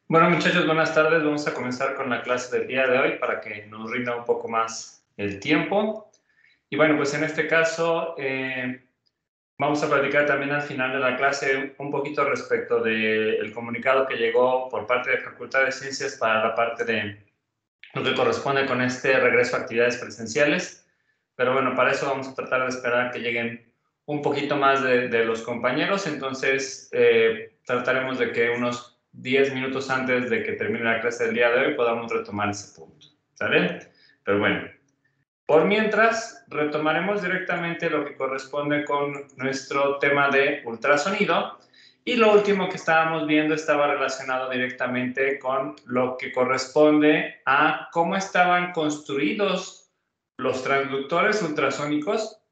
Bueno, muchachos, buenas tardes. Vamos a comenzar con la clase del día de hoy para que nos rinda un poco más el tiempo. Y bueno, pues en este caso vamos a platicar también al final de la clase un poquito respecto del comunicado que llegó por parte de Facultad de Ciencias para la parte de lo que corresponde con este regreso a actividades presenciales. Pero bueno, para eso vamos a tratar de esperar que lleguen un poquito más de los compañeros. Entonces, trataremos de que unos 10 minutos antes de que termine la clase del día de hoy podamos retomar ese punto. ¿Sale? Pero bueno, por mientras, retomaremos directamente lo que corresponde con nuestro tema de ultrasonido. Y lo último que estábamos viendo estaba relacionado directamente con lo que corresponde a cómo estaban construidos los transductores ultrasónicos,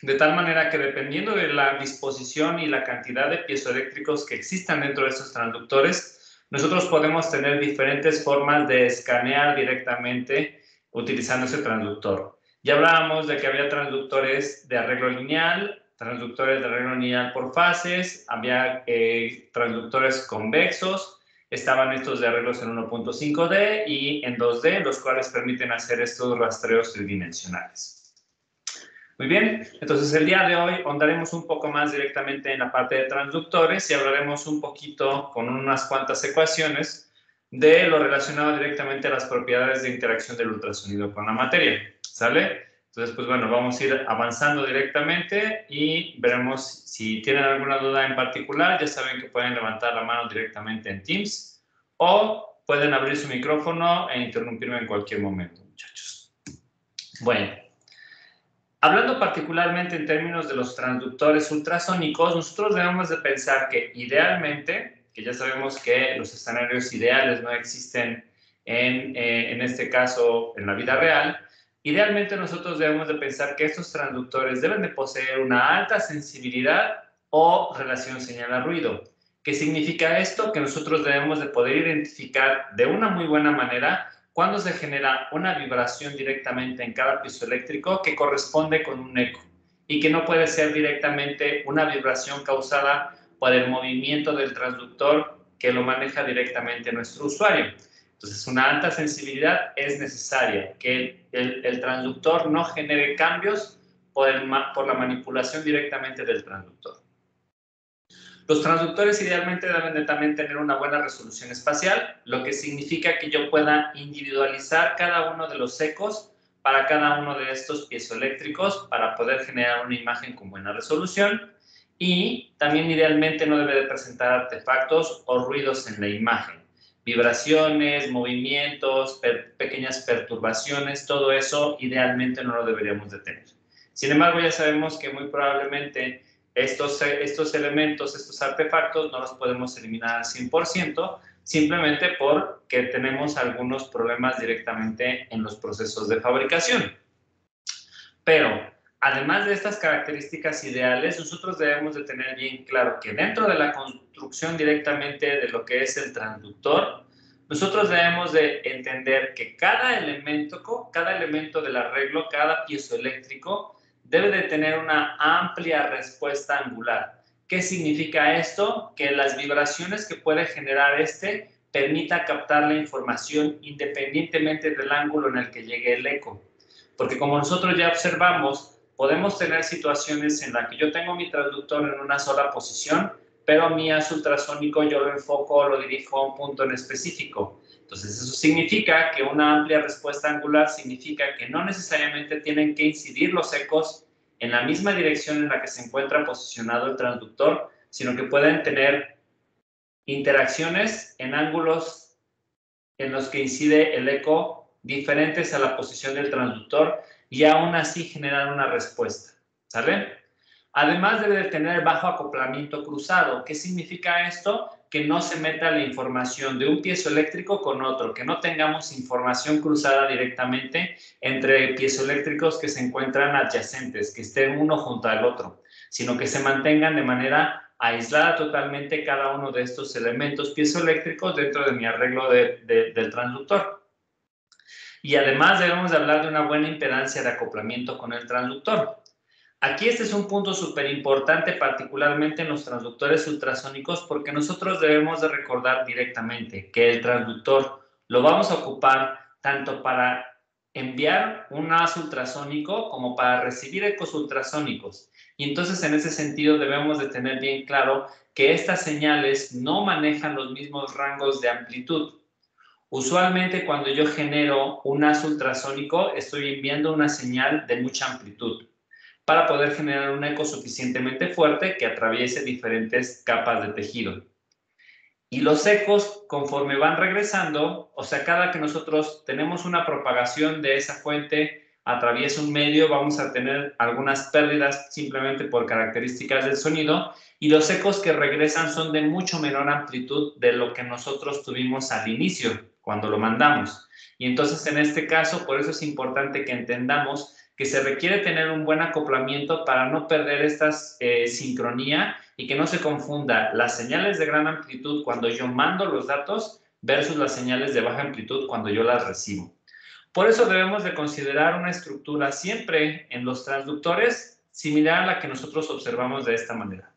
de tal manera que dependiendo de la disposición y la cantidad de piezoeléctricos que existan dentro de esos transductores, nosotros podemos tener diferentes formas de escanear directamente utilizando ese transductor. Ya hablábamos de que había transductores de arreglo lineal, transductores de arreglo lineal por fases, había transductores convexos, estaban estos de arreglos en 1.5D y en 2D, los cuales permiten hacer estos rastreos tridimensionales. Muy bien, entonces el día de hoy ahondaremos un poco más directamente en la parte de transductores y hablaremos un poquito con unas cuantas ecuaciones de lo relacionado directamente a las propiedades de interacción del ultrasonido con la materia, ¿sale? Entonces, pues bueno, vamos a ir avanzando directamente y veremos si tienen alguna duda en particular. Ya saben que pueden levantar la mano directamente en Teams o pueden abrir su micrófono e interrumpirme en cualquier momento, muchachos. Bueno. Hablando particularmente en términos de los transductores ultrasónicos, nosotros debemos de pensar que idealmente, que ya sabemos que los escenarios ideales no existen en este caso en la vida real, idealmente nosotros debemos de pensar que estos transductores deben de poseer una alta sensibilidad o relación señal a ruido. ¿Qué significa esto? Que nosotros debemos de poder identificar de una muy buena manera cuando se genera una vibración directamente en cada piezoeléctrico que corresponde con un eco y que no puede ser directamente una vibración causada por el movimiento del transductor que lo maneja directamente nuestro usuario. Entonces, una alta sensibilidad es necesaria, que el transductor no genere cambios por la manipulación directamente del transductor. Los transductores idealmente deben de también tener una buena resolución espacial, lo que significa que yo pueda individualizar cada uno de los ecos para cada uno de estos piezoeléctricos para poder generar una imagen con buena resolución, y también idealmente no debe de presentar artefactos o ruidos en la imagen. Vibraciones, movimientos, pequeñas perturbaciones, todo eso idealmente no lo deberíamos de tener. Sin embargo, ya sabemos que muy probablemente estos elementos, estos artefactos, no los podemos eliminar al 100%, simplemente porque tenemos algunos problemas directamente en los procesos de fabricación. Pero, además de estas características ideales, nosotros debemos de tener bien claro que dentro de la construcción directamente de lo que es el transductor, nosotros debemos de entender que cada elemento del arreglo, cada piezoeléctrico, debe de tener una amplia respuesta angular. ¿Qué significa esto? Que las vibraciones que puede generar permita captar la información independientemente del ángulo en el que llegue el eco. Porque como nosotros ya observamos, podemos tener situaciones en las que yo tengo mi transductor en una sola posición, pero mi haz ultrasónico yo lo enfoco o lo dirijo a un punto en específico. Entonces, eso significa que una amplia respuesta angular significa que no necesariamente tienen que incidir los ecos en la misma dirección en la que se encuentra posicionado el transductor, sino que pueden tener interacciones en ángulos en los que incide el eco diferentes a la posición del transductor y aún así generar una respuesta, ¿sale? Además debe de tener bajo acoplamiento cruzado. ¿Qué significa esto? Que no se meta la información de un piezoeléctrico con otro, que no tengamos información cruzada directamente entre piezoeléctricos que se encuentran adyacentes, que estén uno junto al otro, sino que se mantengan de manera aislada totalmente cada uno de estos elementos piezoeléctricos dentro de mi arreglo del transductor. Y además debemos de hablar de una buena impedancia de acoplamiento con el transductor. Aquí este es un punto súper importante, particularmente en los transductores ultrasónicos, porque nosotros debemos de recordar directamente que el transductor lo vamos a ocupar tanto para enviar un haz ultrasónico como para recibir ecos ultrasónicos. Y entonces en ese sentido debemos de tener bien claro que estas señales no manejan los mismos rangos de amplitud. Usualmente cuando yo genero un haz ultrasónico estoy enviando una señal de mucha amplitud para poder generar un eco suficientemente fuerte que atraviese diferentes capas de tejido. Y los ecos, conforme van regresando, o sea, cada que nosotros tenemos una propagación de esa fuente, atraviesa un medio, vamos a tener algunas pérdidas simplemente por características del sonido, y los ecos que regresan son de mucho menor amplitud de lo que nosotros tuvimos al inicio, cuando lo mandamos. Y entonces, en este caso, por eso es importante que entendamos que se requiere tener un buen acoplamiento para no perder esta sincronía y que no se confunda las señales de gran amplitud cuando yo mando los datos versus las señales de baja amplitud cuando yo las recibo. Por eso debemos de considerar una estructura siempre en los transductores similar a la que nosotros observamos de esta manera.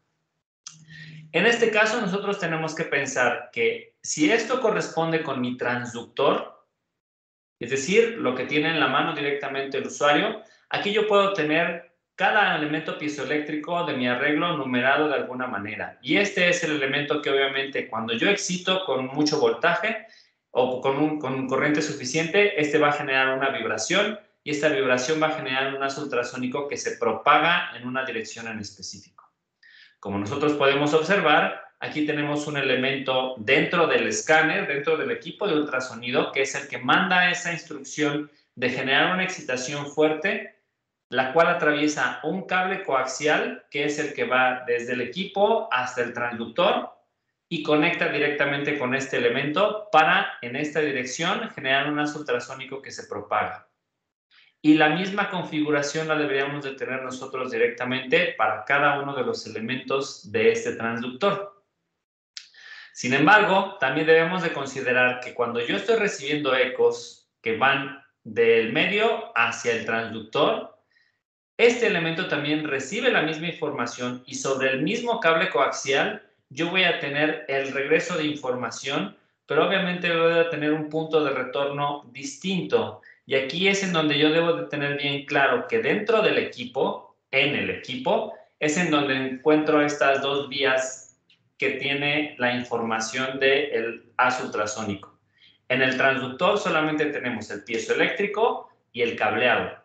En este caso nosotros tenemos que pensar que si esto corresponde con mi transductor, es decir, lo que tiene en la mano directamente el usuario, aquí yo puedo tener cada elemento piezoeléctrico de mi arreglo numerado de alguna manera. Y este es el elemento que obviamente cuando yo excito con mucho voltaje o con corriente suficiente, este va a generar una vibración y esta vibración va a generar un haz ultrasónico que se propaga en una dirección en específico. Como nosotros podemos observar, aquí tenemos un elemento dentro del escáner, dentro del equipo de ultrasonido, que es el que manda esa instrucción de generar una excitación fuerte, la cual atraviesa un cable coaxial, que es el que va desde el equipo hasta el transductor y conecta directamente con este elemento para, en esta dirección, generar un haz ultrasónico que se propaga. Y la misma configuración la deberíamos de tener nosotros directamente para cada uno de los elementos de este transductor. Sin embargo, también debemos de considerar que cuando yo estoy recibiendo ecos que van del medio hacia el transductor, este elemento también recibe la misma información y sobre el mismo cable coaxial yo voy a tener el regreso de información, pero obviamente voy a tener un punto de retorno distinto. Y aquí es en donde yo debo de tener bien claro que dentro del equipo, en el equipo, es en donde encuentro estas dos vías que tiene la información del haz ultrasónico. En el transductor solamente tenemos el piezoeléctrico y el cableado.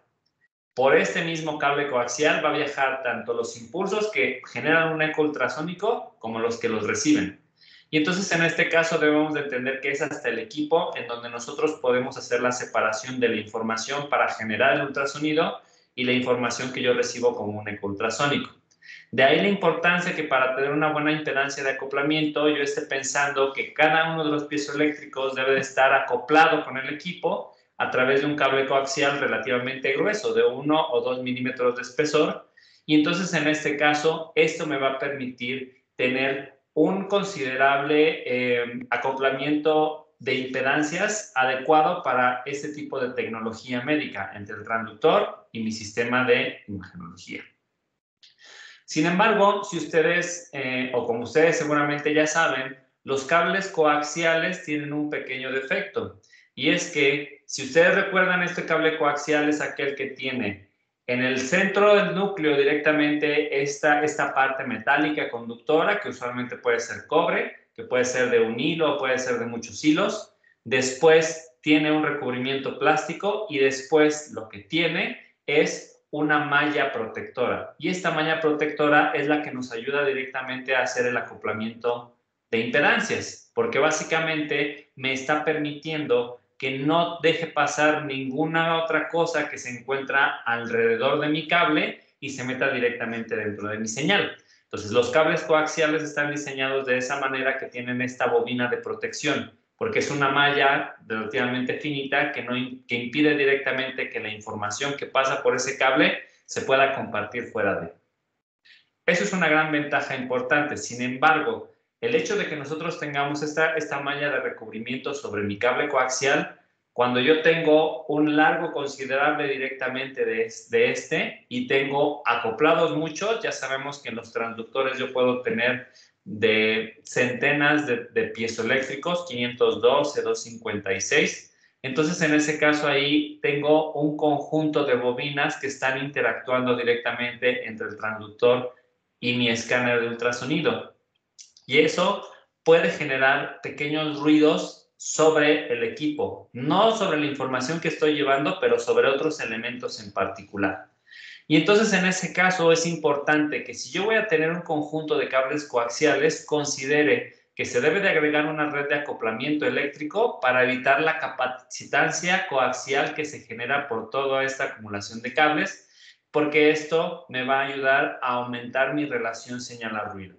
Por este mismo cable coaxial va a viajar tanto los impulsos que generan un eco ultrasónico como los que los reciben. Y entonces en este caso debemos de entender que es hasta el equipo en donde nosotros podemos hacer la separación de la información para generar el ultrasonido y la información que yo recibo como un eco ultrasónico. De ahí la importancia que para tener una buena impedancia de acoplamiento yo esté pensando que cada uno de los piezoeléctricos debe de estar acoplado con el equipo a través de un cable coaxial relativamente grueso, de 1 o 2 milímetros de espesor. Y entonces, en este caso, esto me va a permitir tener un considerable acoplamiento de impedancias adecuado para este tipo de tecnología médica entre el transductor y mi sistema de imagenología. Sin embargo, si ustedes, o como ustedes seguramente ya saben, los cables coaxiales tienen un pequeño defecto. Y es que, si ustedes recuerdan, este cable coaxial es aquel que tiene en el centro del núcleo directamente esta parte metálica conductora, que usualmente puede ser cobre, que puede ser de un hilo, puede ser de muchos hilos. Después tiene un recubrimiento plástico y después lo que tiene es una malla protectora. Y esta malla protectora es la que nos ayuda directamente a hacer el acoplamiento de impedancias, porque básicamente me está permitiendo que no deje pasar ninguna otra cosa que se encuentra alrededor de mi cable y se meta directamente dentro de mi señal. Entonces, los cables coaxiales están diseñados de esa manera que tienen esta bobina de protección, porque es una malla relativamente finita que impide directamente que la información que pasa por ese cable se pueda compartir fuera de él. Eso es una gran ventaja importante. Sin embargo, el hecho de que nosotros tengamos esta malla de recubrimiento sobre mi cable coaxial, Cuando yo tengo un largo considerable directamente de este y tengo acoplados muchos, ya sabemos que en los transductores yo puedo tener de centenas de piezoeléctricos, 512, 256. Entonces, en ese caso ahí tengo un conjunto de bobinas que están interactuando directamente entre el transductor y mi escáner de ultrasonido. Y eso puede generar pequeños ruidos sobre el equipo, no sobre la información que estoy llevando, pero sobre otros elementos en particular. Y entonces en ese caso es importante que si yo voy a tener un conjunto de cables coaxiales, considere que se debe de agregar una red de acoplamiento eléctrico para evitar la capacitancia coaxial que se genera por toda esta acumulación de cables, porque esto me va a ayudar a aumentar mi relación señal-ruido.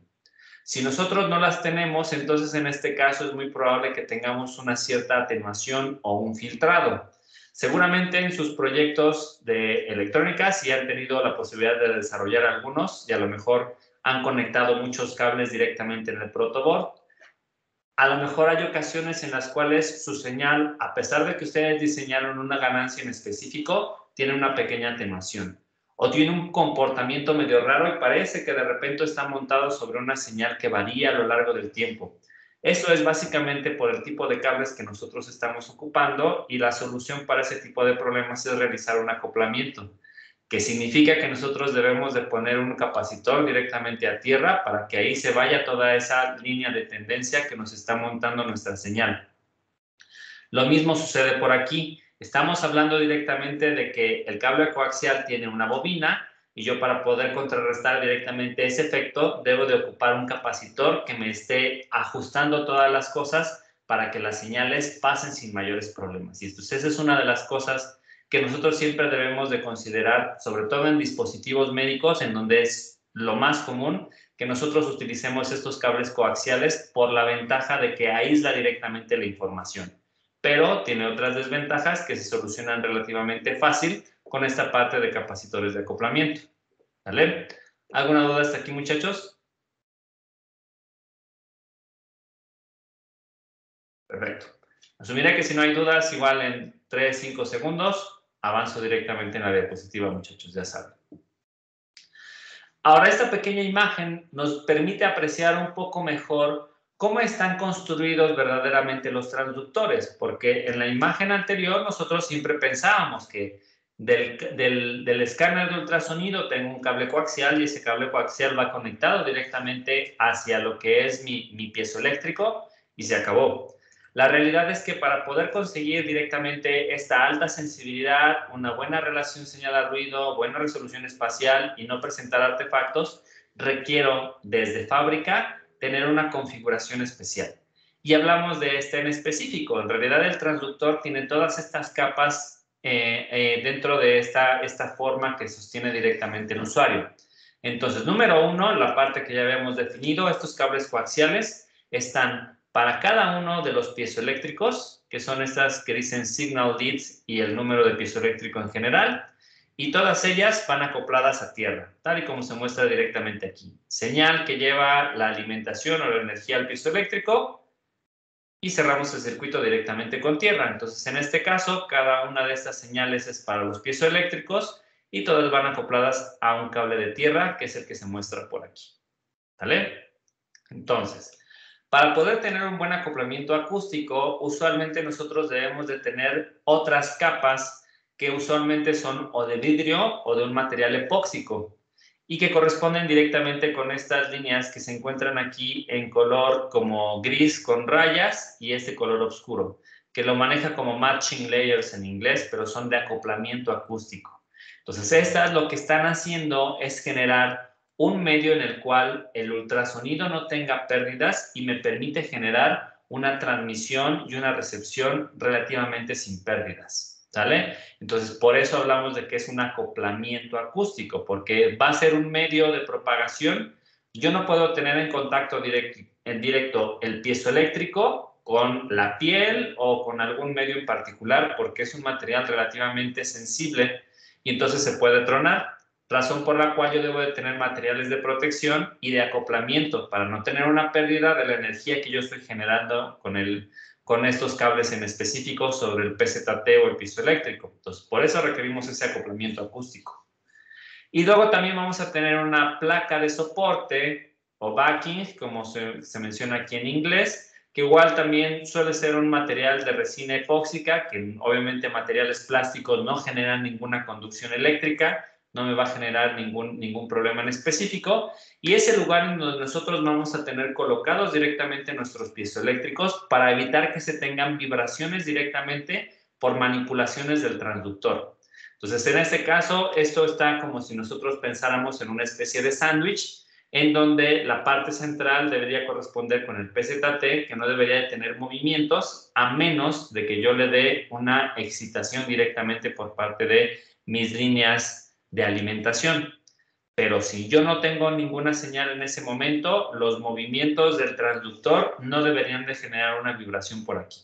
Si nosotros no las tenemos, entonces en este caso es muy probable que tengamos una cierta atenuación o un filtrado. Seguramente en sus proyectos de electrónica sí han tenido la posibilidad de desarrollar algunos y a lo mejor han conectado muchos cables directamente en el protoboard. A lo mejor hay ocasiones en las cuales su señal, a pesar de que ustedes diseñaron una ganancia en específico, tiene una pequeña atenuación o tiene un comportamiento medio raro y parece que de repente está montado sobre una señal que varía a lo largo del tiempo. Eso es básicamente por el tipo de cables que nosotros estamos ocupando y la solución para ese tipo de problemas es realizar un acoplamiento, que significa que nosotros debemos de poner un capacitor directamente a tierra para que ahí se vaya toda esa línea de tendencia que nos está montando nuestra señal. Lo mismo sucede por aquí. Estamos hablando directamente de que el cable coaxial tiene una bobina y yo para poder contrarrestar directamente ese efecto debo de ocupar un capacitor que me esté ajustando todas las cosas para que las señales pasen sin mayores problemas. Y entonces esa es una de las cosas que nosotros siempre debemos de considerar, sobre todo en dispositivos médicos, en donde es lo más común que nosotros utilicemos estos cables coaxiales por la ventaja de que aísla directamente la información. Pero tiene otras desventajas que se solucionan relativamente fácil con esta parte de capacitores de acoplamiento. ¿Vale? ¿Alguna duda hasta aquí, muchachos? Perfecto. Asumiré que si no hay dudas, igual en 3-5 segundos, avanzo directamente en la diapositiva, muchachos, ya saben. Ahora, esta pequeña imagen nos permite apreciar un poco mejor cómo están construidos verdaderamente los transductores, porque en la imagen anterior nosotros siempre pensábamos que del escáner de ultrasonido tengo un cable coaxial y ese cable coaxial va conectado directamente hacia lo que es mi piezoeléctrico y se acabó. La realidad es que para poder conseguir directamente esta alta sensibilidad, una buena relación señal-ruido, buena resolución espacial y no presentar artefactos, requiero desde fábrica tener una configuración especial. Y hablamos de este en específico. En realidad el transductor tiene todas estas capas dentro de esta forma que sostiene directamente el usuario. Entonces, número uno, la parte que ya habíamos definido, estos cables coaxiales están para cada uno de los piezoeléctricos, que son estas que dicen signal leads y el número de piezoeléctrico en general, y todas ellas van acopladas a tierra, tal y como se muestra directamente aquí. Señal que lleva la alimentación o la energía al piezoeléctrico y cerramos el circuito directamente con tierra. Entonces, en este caso, cada una de estas señales es para los piezoeléctricos y todas van acopladas a un cable de tierra, que es el que se muestra por aquí. ¿Vale? Entonces, para poder tener un buen acoplamiento acústico, usualmente nosotros debemos de tener otras capas que usualmente son o de vidrio o de un material epóxico y que corresponden directamente con estas líneas que se encuentran aquí en color como gris con rayas y este color oscuro, que lo maneja como matching layers en inglés, pero son de acoplamiento acústico. Entonces, estas lo que están haciendo es generar un medio en el cual el ultrasonido no tenga pérdidas y me permite generar una transmisión y una recepción relativamente sin pérdidas, ¿sale? Entonces, por eso hablamos de que es un acoplamiento acústico, porque va a ser un medio de propagación. Yo no puedo tener en contacto directo el piezoeléctrico con la piel o con algún medio en particular, porque es un material relativamente sensible y entonces se puede tronar. Razón por la cual yo debo de tener materiales de protección y de acoplamiento para no tener una pérdida de la energía que yo estoy generando con con estos cables en específico sobre el PZT o el piezoeléctrico. Entonces, por eso requerimos ese acoplamiento acústico. Y luego también vamos a tener una placa de soporte o backing, como se menciona aquí en inglés, que igual también suele ser un material de resina epóxica, que obviamente materiales plásticos no generan ninguna conducción eléctrica, no me va a generar ningún problema en específico, y es el lugar en donde nosotros vamos a tener colocados directamente nuestros piezoeléctricos para evitar que se tengan vibraciones directamente por manipulaciones del transductor. Entonces, en este caso, esto está como si nosotros pensáramos en una especie de sándwich, en donde la parte central debería corresponder con el PZT, que no debería de tener movimientos, a menos de que yo le dé una excitación directamente por parte de mis líneas de alimentación. Pero si yo no tengo ninguna señal en ese momento, los movimientos del transductor no deberían de generar una vibración por aquí.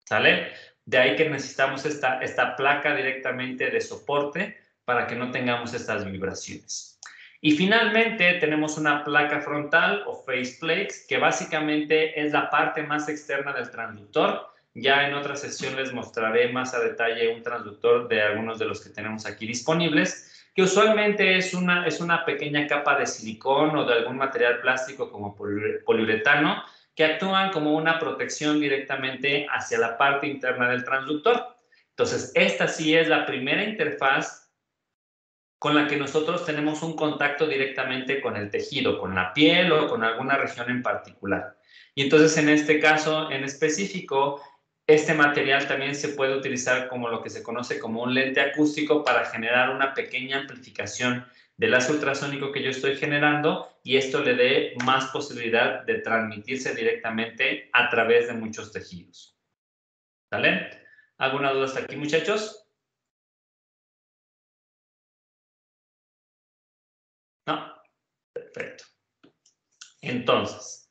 ¿Sale? De ahí que necesitamos esta placa directamente de soporte para que no tengamos estas vibraciones. Y finalmente tenemos una placa frontal o faceplate, que básicamente es la parte más externa del transductor. Ya en otra sesión les mostraré más a detalle un transductor de algunos de los que tenemos aquí disponibles, que usualmente es una pequeña capa de silicón o de algún material plástico como poliuretano, que actúan como una protección directamente hacia la parte interna del transductor. Entonces, esta sí es la primera interfaz con la que nosotros tenemos un contacto directamente con el tejido, con la piel o con alguna región en particular. Y entonces, en este caso en específico, este material también se puede utilizar como lo que se conoce como un lente acústico para generar una pequeña amplificación del haz ultrasónico que yo estoy generando, y esto le dé más posibilidad de transmitirse directamente a través de muchos tejidos. ¿Sale? ¿Alguna duda hasta aquí, muchachos? No. Perfecto. Entonces,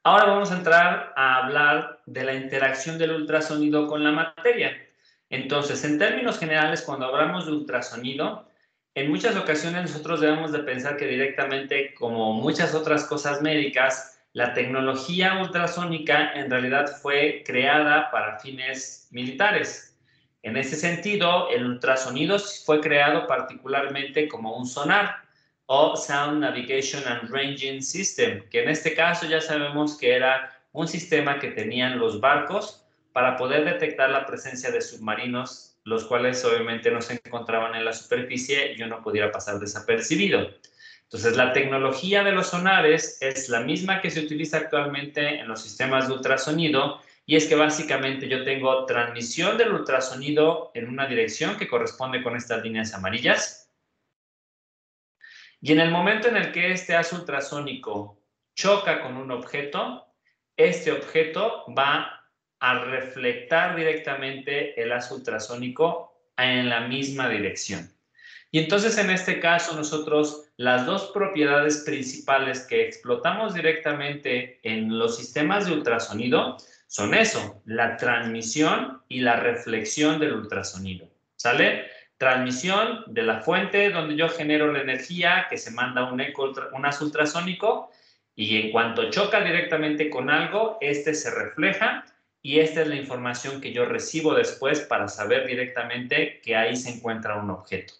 ahora vamos a entrar a hablar de la interacción del ultrasonido con la materia. Entonces, en términos generales, cuando hablamos de ultrasonido, en muchas ocasiones nosotros debemos de pensar que directamente, como muchas otras cosas médicas, la tecnología ultrasónica en realidad fue creada para fines militares. En ese sentido, el ultrasonido fue creado particularmente como un sonar o Sound Navigation and Ranging System, que en este caso ya sabemos que era un sistema que tenían los barcos para poder detectar la presencia de submarinos, los cuales obviamente no se encontraban en la superficie y yo no pudiera pasar desapercibido. Entonces, la tecnología de los sonares es la misma que se utiliza actualmente en los sistemas de ultrasonido, y es que básicamente yo tengo transmisión del ultrasonido en una dirección que corresponde con estas líneas amarillas, y en el momento en el que este haz ultrasónico choca con un objeto, este objeto va a reflectar directamente el haz ultrasónico en la misma dirección. Y entonces, en este caso, nosotros las dos propiedades principales que explotamos directamente en los sistemas de ultrasonido son eso, la transmisión y la reflexión del ultrasonido. ¿Sale? Transmisión de la fuente donde yo genero la energía, que se manda un eco, un haz ultrasónico, y en cuanto choca directamente con algo, este se refleja, y esta es la información que yo recibo después para saber directamente que ahí se encuentra un objeto.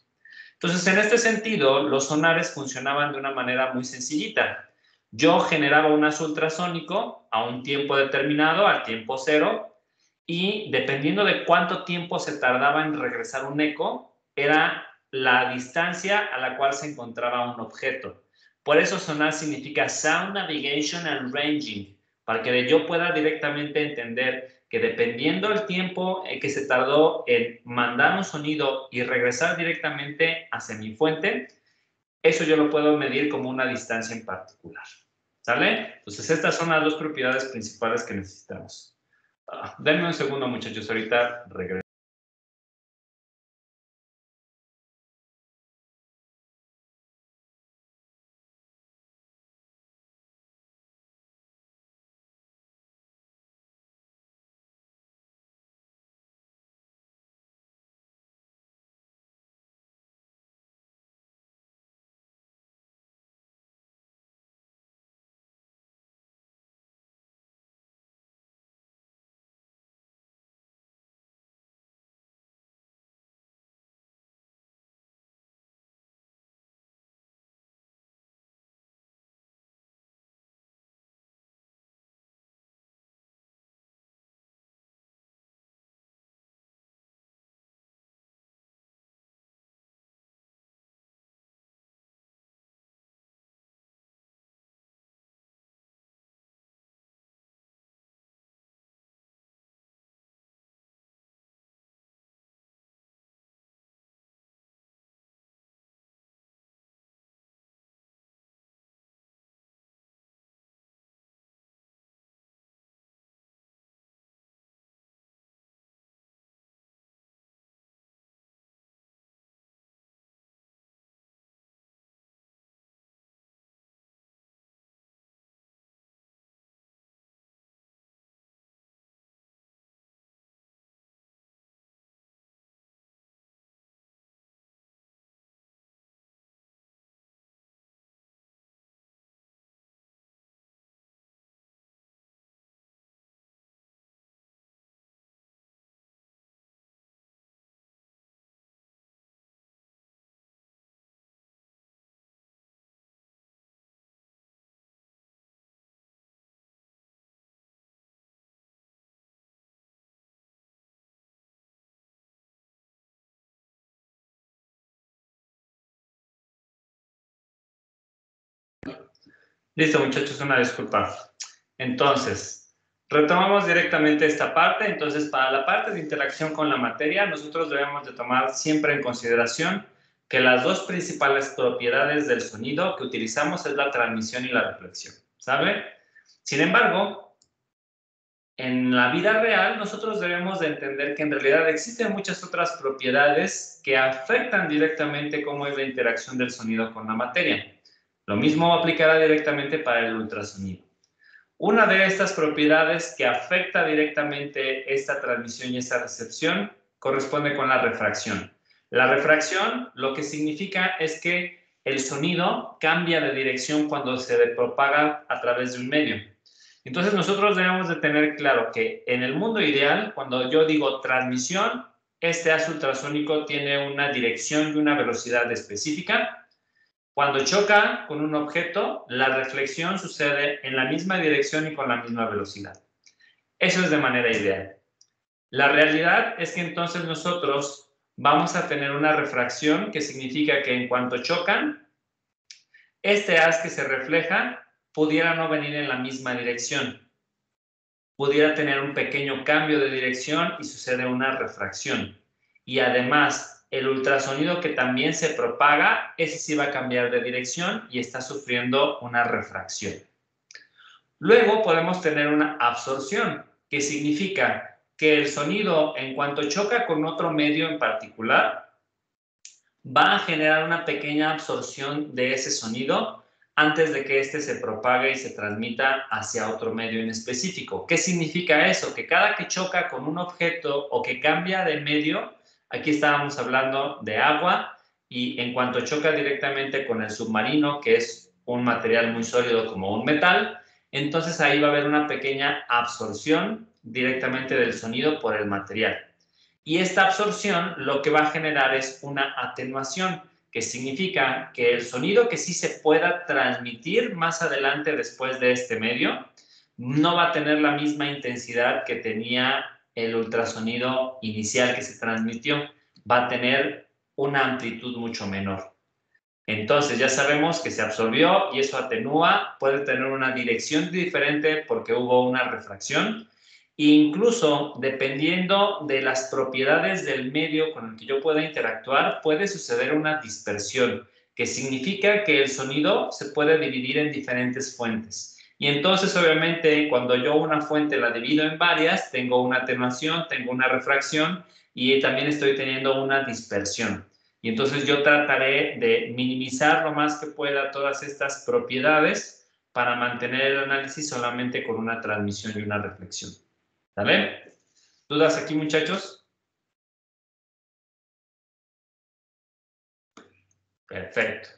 Entonces, en este sentido, los sonares funcionaban de una manera muy sencillita. Yo generaba un haz ultrasónico a un tiempo determinado, al tiempo cero, y dependiendo de cuánto tiempo se tardaba en regresar un eco, era la distancia a la cual se encontraba un objeto. Por eso sonar significa Sound Navigation and Ranging, para que yo pueda directamente entender que dependiendo del tiempo que se tardó en mandar un sonido y regresar directamente hacia mi fuente, eso yo lo puedo medir como una distancia en particular. ¿Sale? Entonces, estas son las dos propiedades principales que necesitamos. Denme un segundo, muchachos, ahorita regreso. Listo, muchachos, una disculpa. Entonces, retomamos directamente esta parte. Entonces, para la parte de interacción con la materia, nosotros debemos de tomar siempre en consideración que las dos principales propiedades del sonido que utilizamos es la transmisión y la reflexión, ¿sabe? Sin embargo, en la vida real, nosotros debemos de entender que en realidad existen muchas otras propiedades que afectan directamente cómo es la interacción del sonido con la materia. Lo mismo aplicará directamente para el ultrasonido. Una de estas propiedades que afecta directamente esta transmisión y esta recepción corresponde con la refracción. La refracción lo que significa es que el sonido cambia de dirección cuando se propaga a través de un medio. Entonces nosotros debemos de tener claro que en el mundo ideal, cuando yo digo transmisión, este haz ultrasónico tiene una dirección y una velocidad específica. Cuando choca con un objeto, la reflexión sucede en la misma dirección y con la misma velocidad. Eso es de manera ideal. La realidad es que entonces nosotros vamos a tener una refracción que significa que en cuanto chocan, este haz que se refleja pudiera no venir en la misma dirección. Pudiera tener un pequeño cambio de dirección y sucede una refracción. Y además, el ultrasonido que también se propaga, ese sí va a cambiar de dirección y está sufriendo una refracción. Luego podemos tener una absorción, que significa que el sonido, en cuanto choca con otro medio en particular, va a generar una pequeña absorción de ese sonido antes de que éste se propague y se transmita hacia otro medio en específico. ¿Qué significa eso? Que cada que choca con un objeto o que cambia de medio, aquí estábamos hablando de agua, y en cuanto choca directamente con el submarino, que es un material muy sólido como un metal, entonces ahí va a haber una pequeña absorción directamente del sonido por el material. Y esta absorción lo que va a generar es una atenuación, que significa que el sonido que sí se pueda transmitir más adelante después de este medio no va a tener la misma intensidad que tenía el ultrasonido inicial que se transmitió. Va a tener una amplitud mucho menor. Entonces ya sabemos que se absorbió y eso atenúa, puede tener una dirección diferente porque hubo una refracción. Incluso dependiendo de las propiedades del medio con el que yo pueda interactuar, puede suceder una dispersión, que significa que el sonido se puede dividir en diferentes fuentes. Y entonces, obviamente, cuando yo una fuente la divido en varias, tengo una atenuación, tengo una refracción y también estoy teniendo una dispersión. Y entonces yo trataré de minimizar lo más que pueda todas estas propiedades para mantener el análisis solamente con una transmisión y una reflexión. ¿Vale? ¿Dudas aquí, muchachos? Perfecto.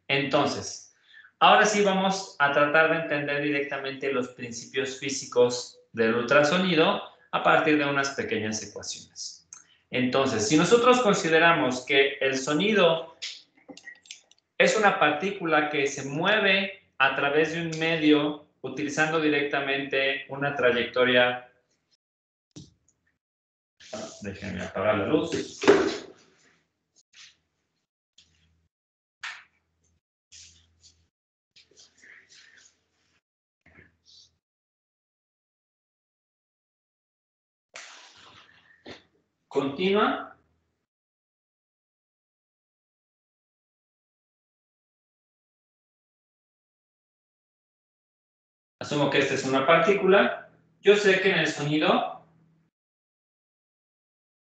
Entonces, ahora sí vamos a tratar de entender directamente los principios físicos del ultrasonido a partir de unas pequeñas ecuaciones. Entonces, si nosotros consideramos que el sonido es una partícula que se mueve a través de un medio utilizando directamente una trayectoria. Déjenme apagar la luz. Continua. Asumo que esta es una partícula. Yo sé que en el sonido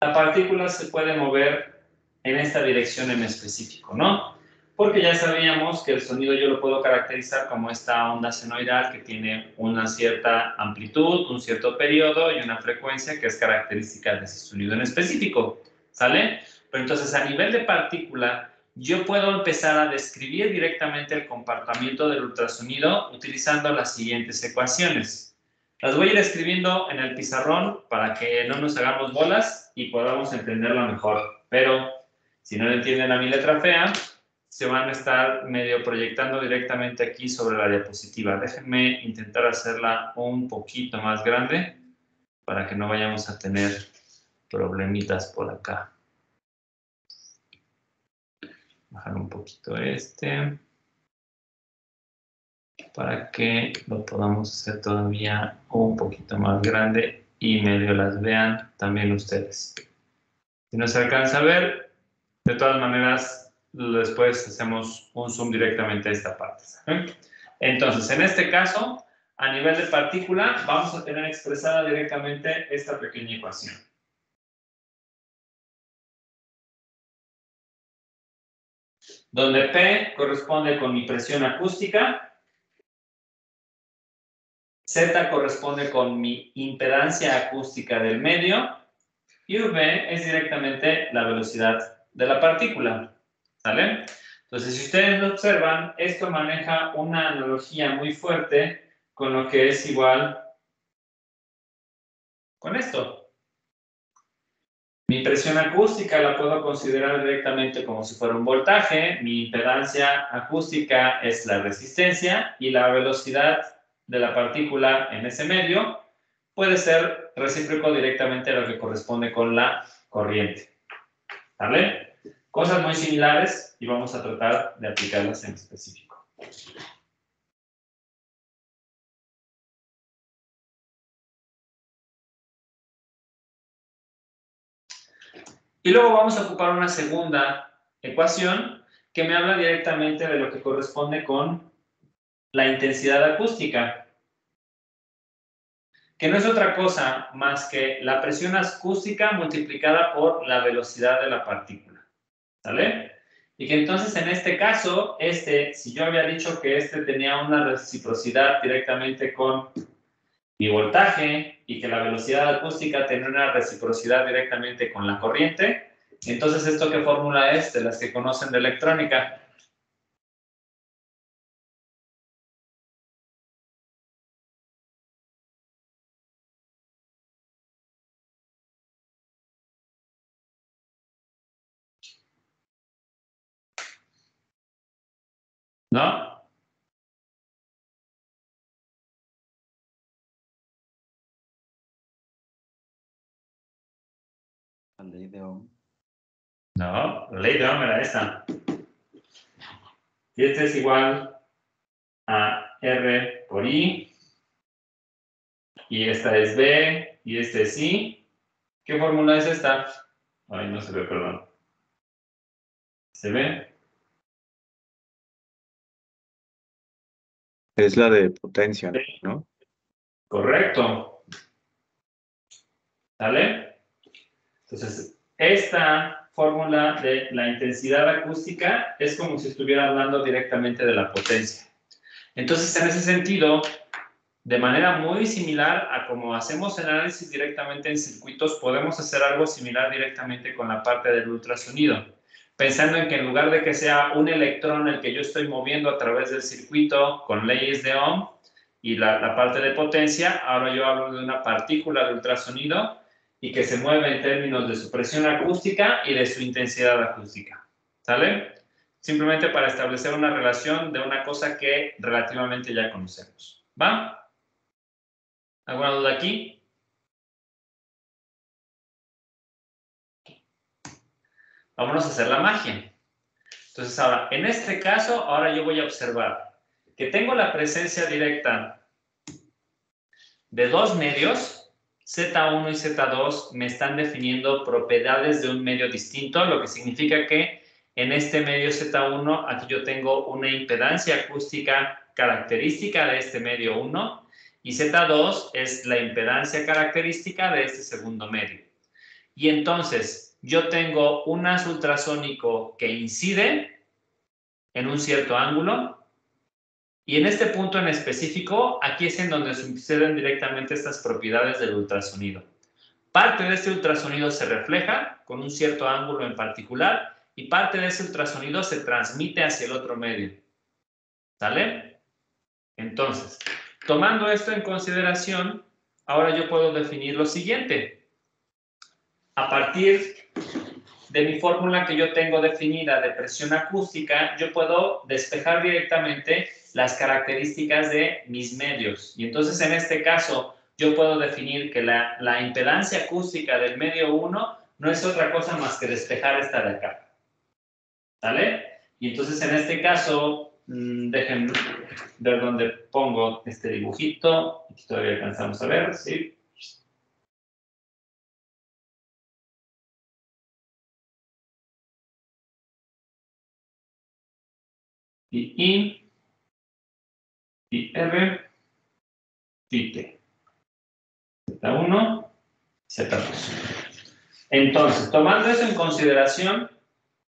la partícula se puede mover en esta dirección en específico, ¿no? Porque ya sabíamos que el sonido yo lo puedo caracterizar como esta onda senoidal que tiene una cierta amplitud, un cierto periodo y una frecuencia que es característica de ese sonido en específico, ¿sale? Pero entonces a nivel de partícula yo puedo empezar a describir directamente el comportamiento del ultrasonido utilizando las siguientes ecuaciones. Las voy a ir escribiendo en el pizarrón para que no nos hagamos bolas y podamos entenderlo mejor. Pero si no entienden a mi letra fea, se van a estar medio proyectando directamente aquí sobre la diapositiva. Déjenme intentar hacerla un poquito más grande para que no vayamos a tener problemitas por acá. Bajar un poquito este. para que lo podamos hacer todavía un poquito más grande y medio las vean también ustedes. Si no se alcanza a ver, de todas maneras, después hacemos un zoom directamente a esta parte. ¿Sí? Entonces, en este caso, a nivel de partícula, vamos a tener expresada directamente esta pequeña ecuación. Donde P corresponde con mi presión acústica, Z corresponde con mi impedancia acústica del medio, y V es directamente la velocidad de la partícula. ¿Sale? Entonces, si ustedes lo observan, esto maneja una analogía muy fuerte con lo que es igual con esto. Mi presión acústica la puedo considerar directamente como si fuera un voltaje, mi impedancia acústica es la resistencia y la velocidad de la partícula en ese medio puede ser recíproco directamente a lo que corresponde con la corriente. ¿Vale? Cosas muy similares y vamos a tratar de aplicarlas en específico. Y luego vamos a ocupar una segunda ecuación que me habla directamente de lo que corresponde con la intensidad acústica, que no es otra cosa más que la presión acústica multiplicada por la velocidad de la partícula. ¿Sale? Y que entonces en este caso, si yo había dicho que tenía una reciprocidad directamente con mi voltaje y que la velocidad acústica tenía una reciprocidad directamente con la corriente, entonces ¿esto qué fórmula es? De las que conocen de electrónica. ¿No? La ley de Ohm. No, la ley de Ohm era esta. Si este es igual a R por I, y esta es B, y este es I, ¿qué fórmula es esta? Ay, no se ve, perdón. ¿Se ve? Es la de potencia, ¿no? Correcto. ¿Sale? Entonces, esta fórmula de la intensidad acústica es como si estuviera hablando directamente de la potencia. Entonces, en ese sentido, de manera muy similar a como hacemos el análisis directamente en circuitos, podemos hacer algo similar directamente con la parte del ultrasonido. Pensando en que en lugar de que sea un electrón el que yo estoy moviendo a través del circuito con leyes de Ohm y la parte de potencia, ahora yo hablo de una partícula de ultrasonido y que se mueve en términos de su presión acústica y de su intensidad acústica. ¿Sale? Simplemente para establecer una relación de una cosa que relativamente ya conocemos. ¿Va? ¿Alguna duda aquí? Vámonos a hacer la magia. Entonces ahora, en este caso, ahora yo voy a observar que tengo la presencia directa de dos medios, Z1 y Z2 me están definiendo propiedades de un medio distinto, lo que significa que en este medio Z1 aquí yo tengo una impedancia acústica característica de este medio 1 y Z2 es la impedancia característica de este segundo medio. Y entonces yo tengo un haz ultrasónico que incide en un cierto ángulo y en este punto en específico, aquí es en donde suceden directamente estas propiedades del ultrasonido. Parte de este ultrasonido se refleja con un cierto ángulo en particular y parte de ese ultrasonido se transmite hacia el otro medio. ¿Sale? Entonces, tomando esto en consideración, ahora yo puedo definir lo siguiente. A partir de mi fórmula que yo tengo definida de presión acústica, yo puedo despejar directamente las características de mis medios. Y entonces, en este caso, yo puedo definir que la impedancia acústica del medio 1 no es otra cosa más que despejar esta de acá. ¿Sale? Y entonces, en este caso, Dejen ver dónde pongo este dibujito. Aquí todavía alcanzamos a ver, ¿sí? Y R, y T. Z1, Z2. Entonces, tomando eso en consideración,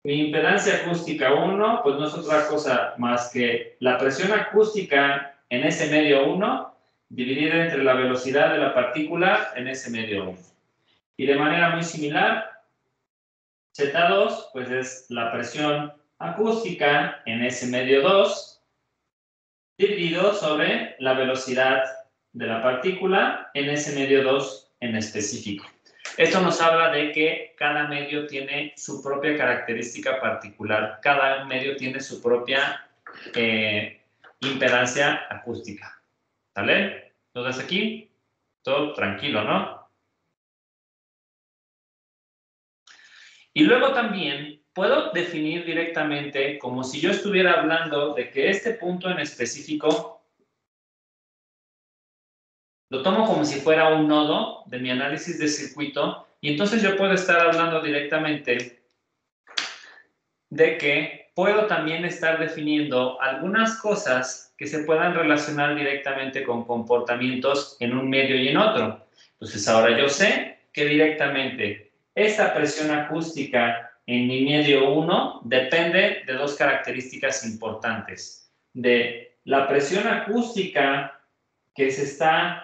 mi impedancia acústica 1, pues no es otra cosa más que la presión acústica en ese medio 1 dividida entre la velocidad de la partícula en ese medio 1. Y de manera muy similar, Z2, pues es la presión acústica en ese medio 2 dividido sobre la velocidad de la partícula en ese medio 2 en específico. Esto nos habla de que cada medio tiene su propia característica particular. Cada medio tiene su propia impedancia acústica. ¿Vale? ¿Dudas aquí? Todo tranquilo, ¿no? Y luego también puedo definir directamente como si yo estuviera hablando de que este punto en específico lo tomo como si fuera un nodo de mi análisis de circuito y entonces yo puedo estar hablando directamente de que puedo también estar definiendo algunas cosas que se puedan relacionar directamente con comportamientos en un medio y en otro. Entonces ahora yo sé que directamente esta presión acústica en mi medio 1 depende de dos características importantes. De la presión acústica que se está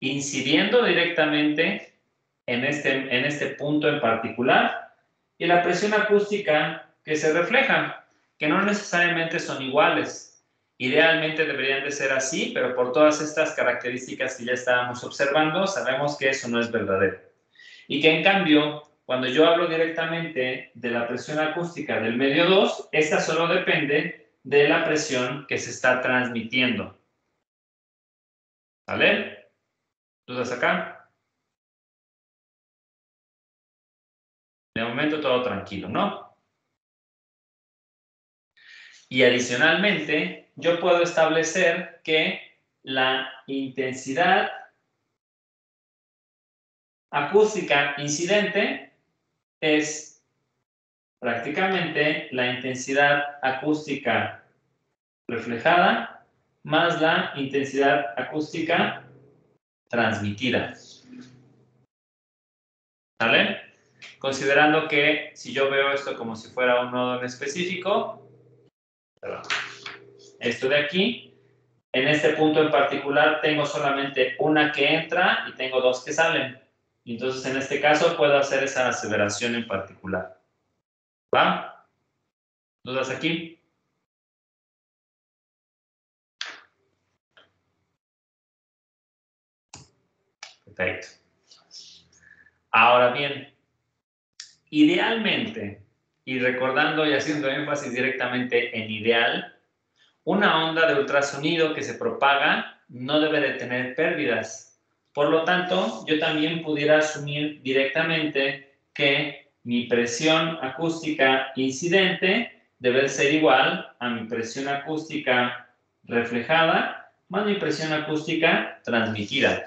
incidiendo directamente en este punto en particular y la presión acústica que se refleja, que no necesariamente son iguales. Idealmente deberían de ser así, pero por todas estas características que ya estábamos observando, sabemos que eso no es verdadero. Y que en cambio, cuando yo hablo directamente de la presión acústica del medio 2, esta solo depende de la presión que se está transmitiendo. ¿Vale? ¿Dudas acá? De momento todo tranquilo, ¿no? Y adicionalmente, yo puedo establecer que la intensidad acústica incidente es prácticamente la intensidad acústica reflejada más la intensidad acústica transmitida. ¿Vale? Considerando que si yo veo esto como si fuera un nodo en específico, esto de aquí, en este punto en particular tengo solamente una que entra y tengo dos que salen. Y entonces en este caso puedo hacer esa aseveración en particular. ¿Va? ¿Dudas aquí? Perfecto. Ahora bien, idealmente, y recordando y haciendo énfasis directamente en ideal, una onda de ultrasonido que se propaga no debe de tener pérdidas. Por lo tanto, yo también pudiera asumir directamente que mi presión acústica incidente debe ser igual a mi presión acústica reflejada más mi presión acústica transmitida.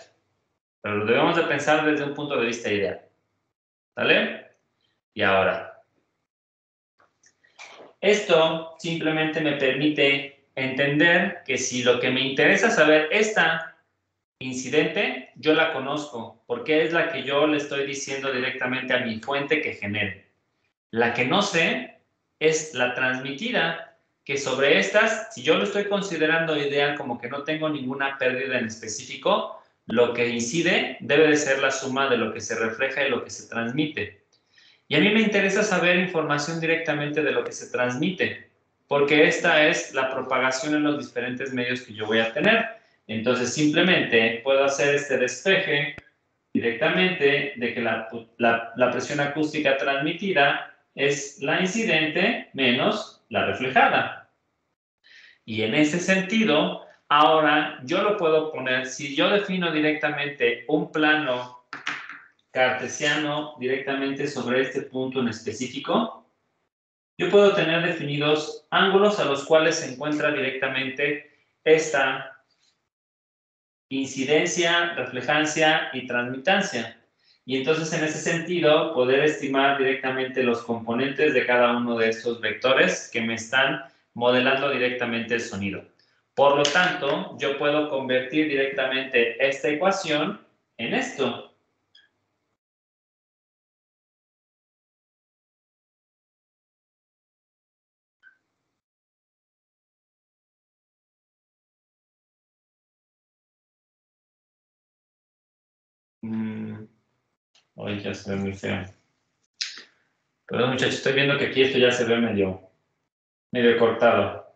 Pero lo debemos de pensar desde un punto de vista ideal. ¿Vale? Y ahora, esto simplemente me permite entender que si lo que me interesa saber esta incidente, yo la conozco, porque es la que yo le estoy diciendo directamente a mi fuente que genere. La que no sé es la transmitida, que sobre estas, si yo lo estoy considerando ideal como que no tengo ninguna pérdida en específico, lo que incide debe de ser la suma de lo que se refleja y lo que se transmite. Y a mí me interesa saber información directamente de lo que se transmite, porque esta es la propagación en los diferentes medios que yo voy a tener. Entonces, simplemente puedo hacer este despeje directamente de que la presión acústica transmitida es la incidente menos la reflejada. Y en ese sentido, ahora yo lo puedo poner, si yo defino directamente un plano cartesiano directamente sobre este punto en específico, yo puedo tener definidos ángulos a los cuales se encuentra directamente esta incidencia, reflejancia y transmitancia. Y entonces, en ese sentido, poder estimar directamente los componentes de cada uno de estos vectores que me están modelando directamente el sonido. Por lo tanto, yo puedo convertir directamente esta ecuación en esto. Hoy ya se ve muy feo. Perdón, muchachos, estoy viendo que aquí esto ya se ve medio cortado.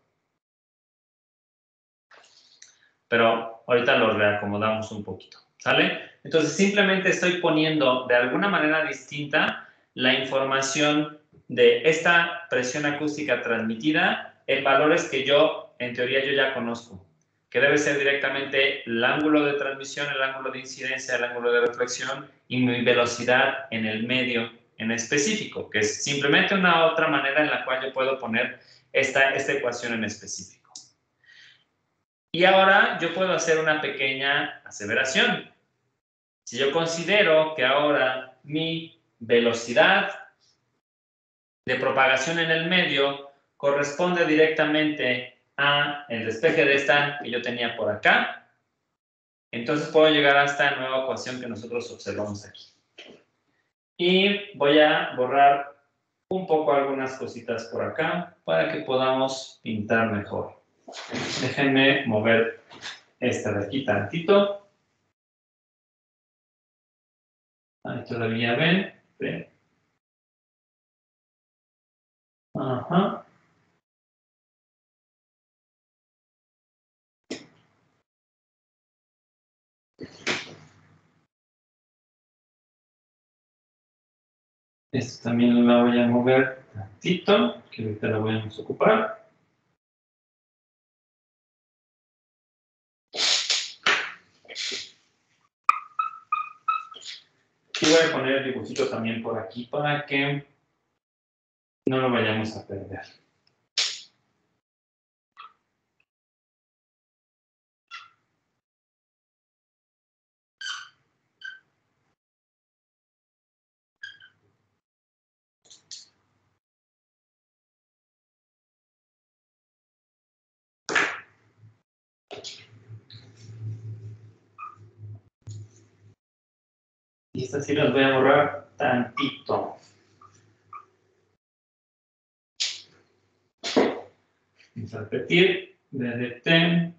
Pero ahorita lo reacomodamos un poquito, ¿sale? Entonces, simplemente estoy poniendo de alguna manera distinta la información de esta presión acústica transmitida en valores que yo, en teoría, yo ya conozco, que debe ser directamente el ángulo de transmisión, el ángulo de incidencia, el ángulo de reflexión y mi velocidad en el medio en específico, que es simplemente una otra manera en la cual yo puedo poner esta ecuación en específico. Y ahora yo puedo hacer una pequeña aseveración. Si yo considero que ahora mi velocidad de propagación en el medio corresponde directamente a el despeje de esta que yo tenía por acá, entonces puedo llegar a esta nueva ecuación que nosotros observamos aquí. Y voy a borrar un poco algunas cositas por acá para que podamos pintar mejor. Déjenme mover esta de aquí tantito. Ahí todavía ven. Ajá. Esto también la voy a mover tantito, que ahorita la voy a ocupar. Y voy a poner el dibujito también por aquí para que no lo vayamos a perder. Y estas sí las voy a borrar tantito. Vamos a repetir. B de t,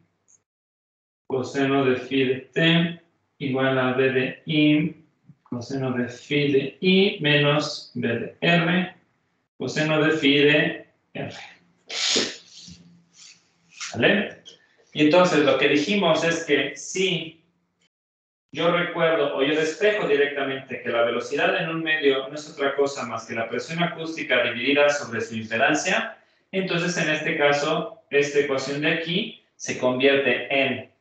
coseno de phi de t, igual a b de i, coseno de phi de i, menos b de r, coseno de phi de r. ¿Vale? Y entonces lo que dijimos es que si yo recuerdo o yo despejo directamente que la velocidad en un medio no es otra cosa más que la presión acústica dividida sobre su impedancia, entonces en este caso, esta ecuación de aquí se convierte en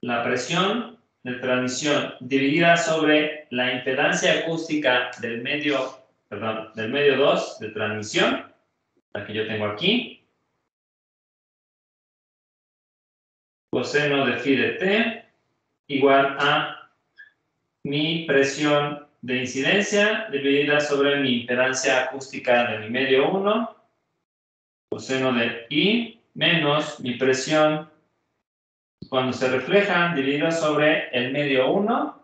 la presión de transmisión dividida sobre la impedancia acústica del medio 2 de transmisión, la que yo tengo aquí, coseno de phi de t igual a mi presión de incidencia dividida sobre mi impedancia acústica de mi medio 1, coseno de i, menos mi presión cuando se reflejan dividida sobre el medio 1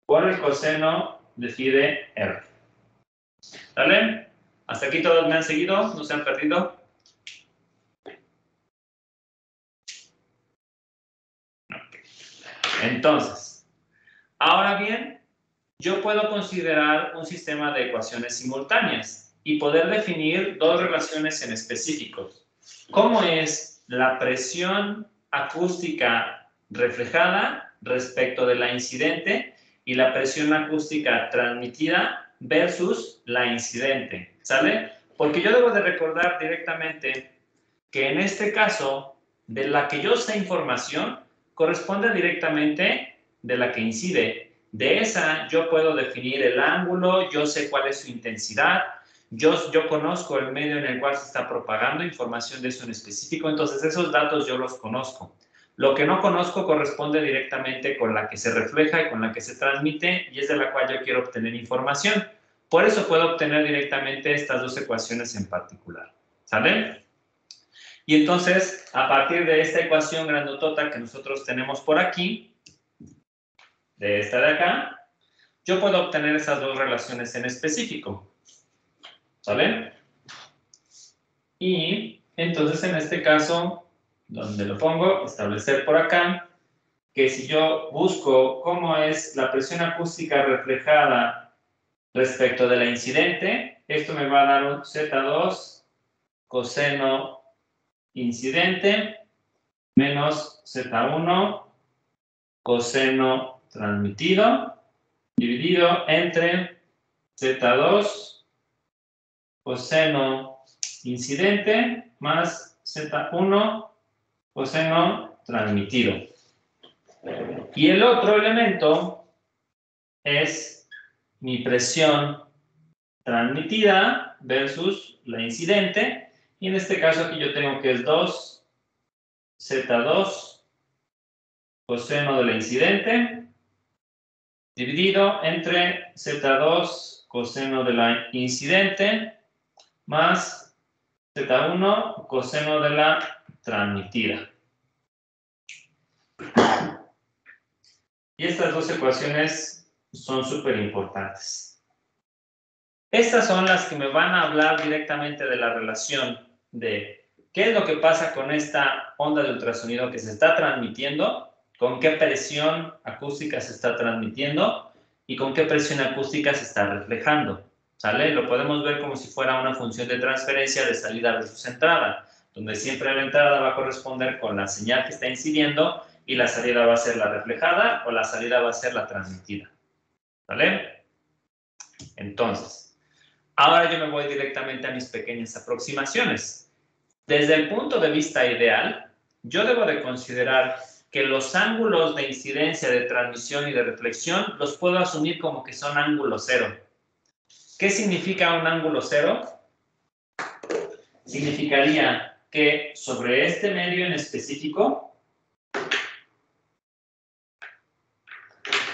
por el coseno de phi de r. ¿Vale? ¿Hasta aquí todos me han seguido? ¿No se han perdido? Entonces, ahora bien, yo puedo considerar un sistema de ecuaciones simultáneas y poder definir dos relaciones en específicos. ¿Cómo es la presión acústica reflejada respecto de la incidente y la presión acústica transmitida versus la incidente? ¿Sale? Porque yo debo de recordar directamente que en este caso, de la que yo sé información, corresponde directamente de la que incide. De esa yo puedo definir el ángulo, yo sé cuál es su intensidad, Yo conozco el medio en el cual se está propagando información de eso en específico, entonces esos datos yo los conozco. Lo que no conozco corresponde directamente con la que se refleja y con la que se transmite, y es de la cual yo quiero obtener información. Por eso puedo obtener directamente estas dos ecuaciones en particular. ¿Sale? Y entonces, a partir de esta ecuación grandotota que nosotros tenemos por aquí, de esta de acá, yo puedo obtener esas dos relaciones en específico. ¿Sale? Y entonces en este caso, donde lo pongo, establecer por acá, que si yo busco cómo es la presión acústica reflejada respecto de la incidente, esto me va a dar un Z2 coseno incidente menos Z1 coseno transmitido dividido entre Z2 coseno incidente más Z1 coseno transmitido. Y el otro elemento es mi presión transmitida versus la incidente. Y en este caso aquí yo tengo que es 2 Z2 coseno de la incidente dividido entre Z2 coseno de la incidente más Z1 coseno de la transmitida. Y estas dos ecuaciones son súper importantes. Estas son las que me van a hablar directamente de la relación de qué es lo que pasa con esta onda de ultrasonido que se está transmitiendo, con qué presión acústica se está transmitiendo y con qué presión acústica se está reflejando. ¿Sale? Lo podemos ver como si fuera una función de transferencia de salida versus entrada, donde siempre la entrada va a corresponder con la señal que está incidiendo y la salida va a ser la reflejada o la salida va a ser la transmitida. ¿Vale? Entonces, ahora yo me voy directamente a mis pequeñas aproximaciones. Desde el punto de vista ideal, yo debo de considerar que los ángulos de incidencia, de transmisión y de reflexión los puedo asumir como que son ángulos cero. ¿Qué significa un ángulo cero? Significaría que sobre este medio en específico,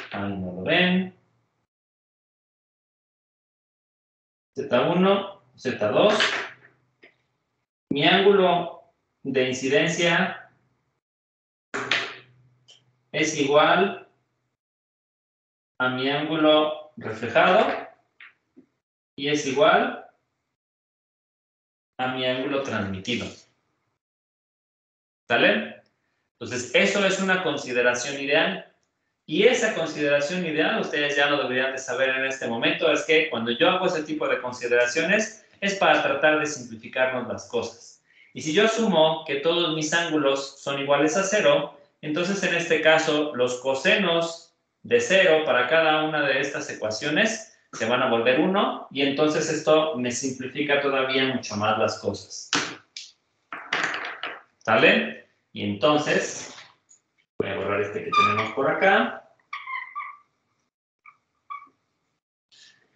ahí no lo ven, Z1, Z2, mi ángulo de incidencia es igual a mi ángulo reflejado y es igual a mi ángulo transmitido. ¿Sale? Entonces, eso es una consideración ideal. Y esa consideración ideal, ustedes ya lo deberían de saber en este momento, es que cuando yo hago ese tipo de consideraciones es para tratar de simplificarnos las cosas. Y si yo asumo que todos mis ángulos son iguales a cero, entonces en este caso los cosenos de cero para cada una de estas ecuaciones se van a volver 1 y entonces esto me simplifica todavía mucho más las cosas. ¿Sale? Y entonces voy a borrar este que tenemos por acá.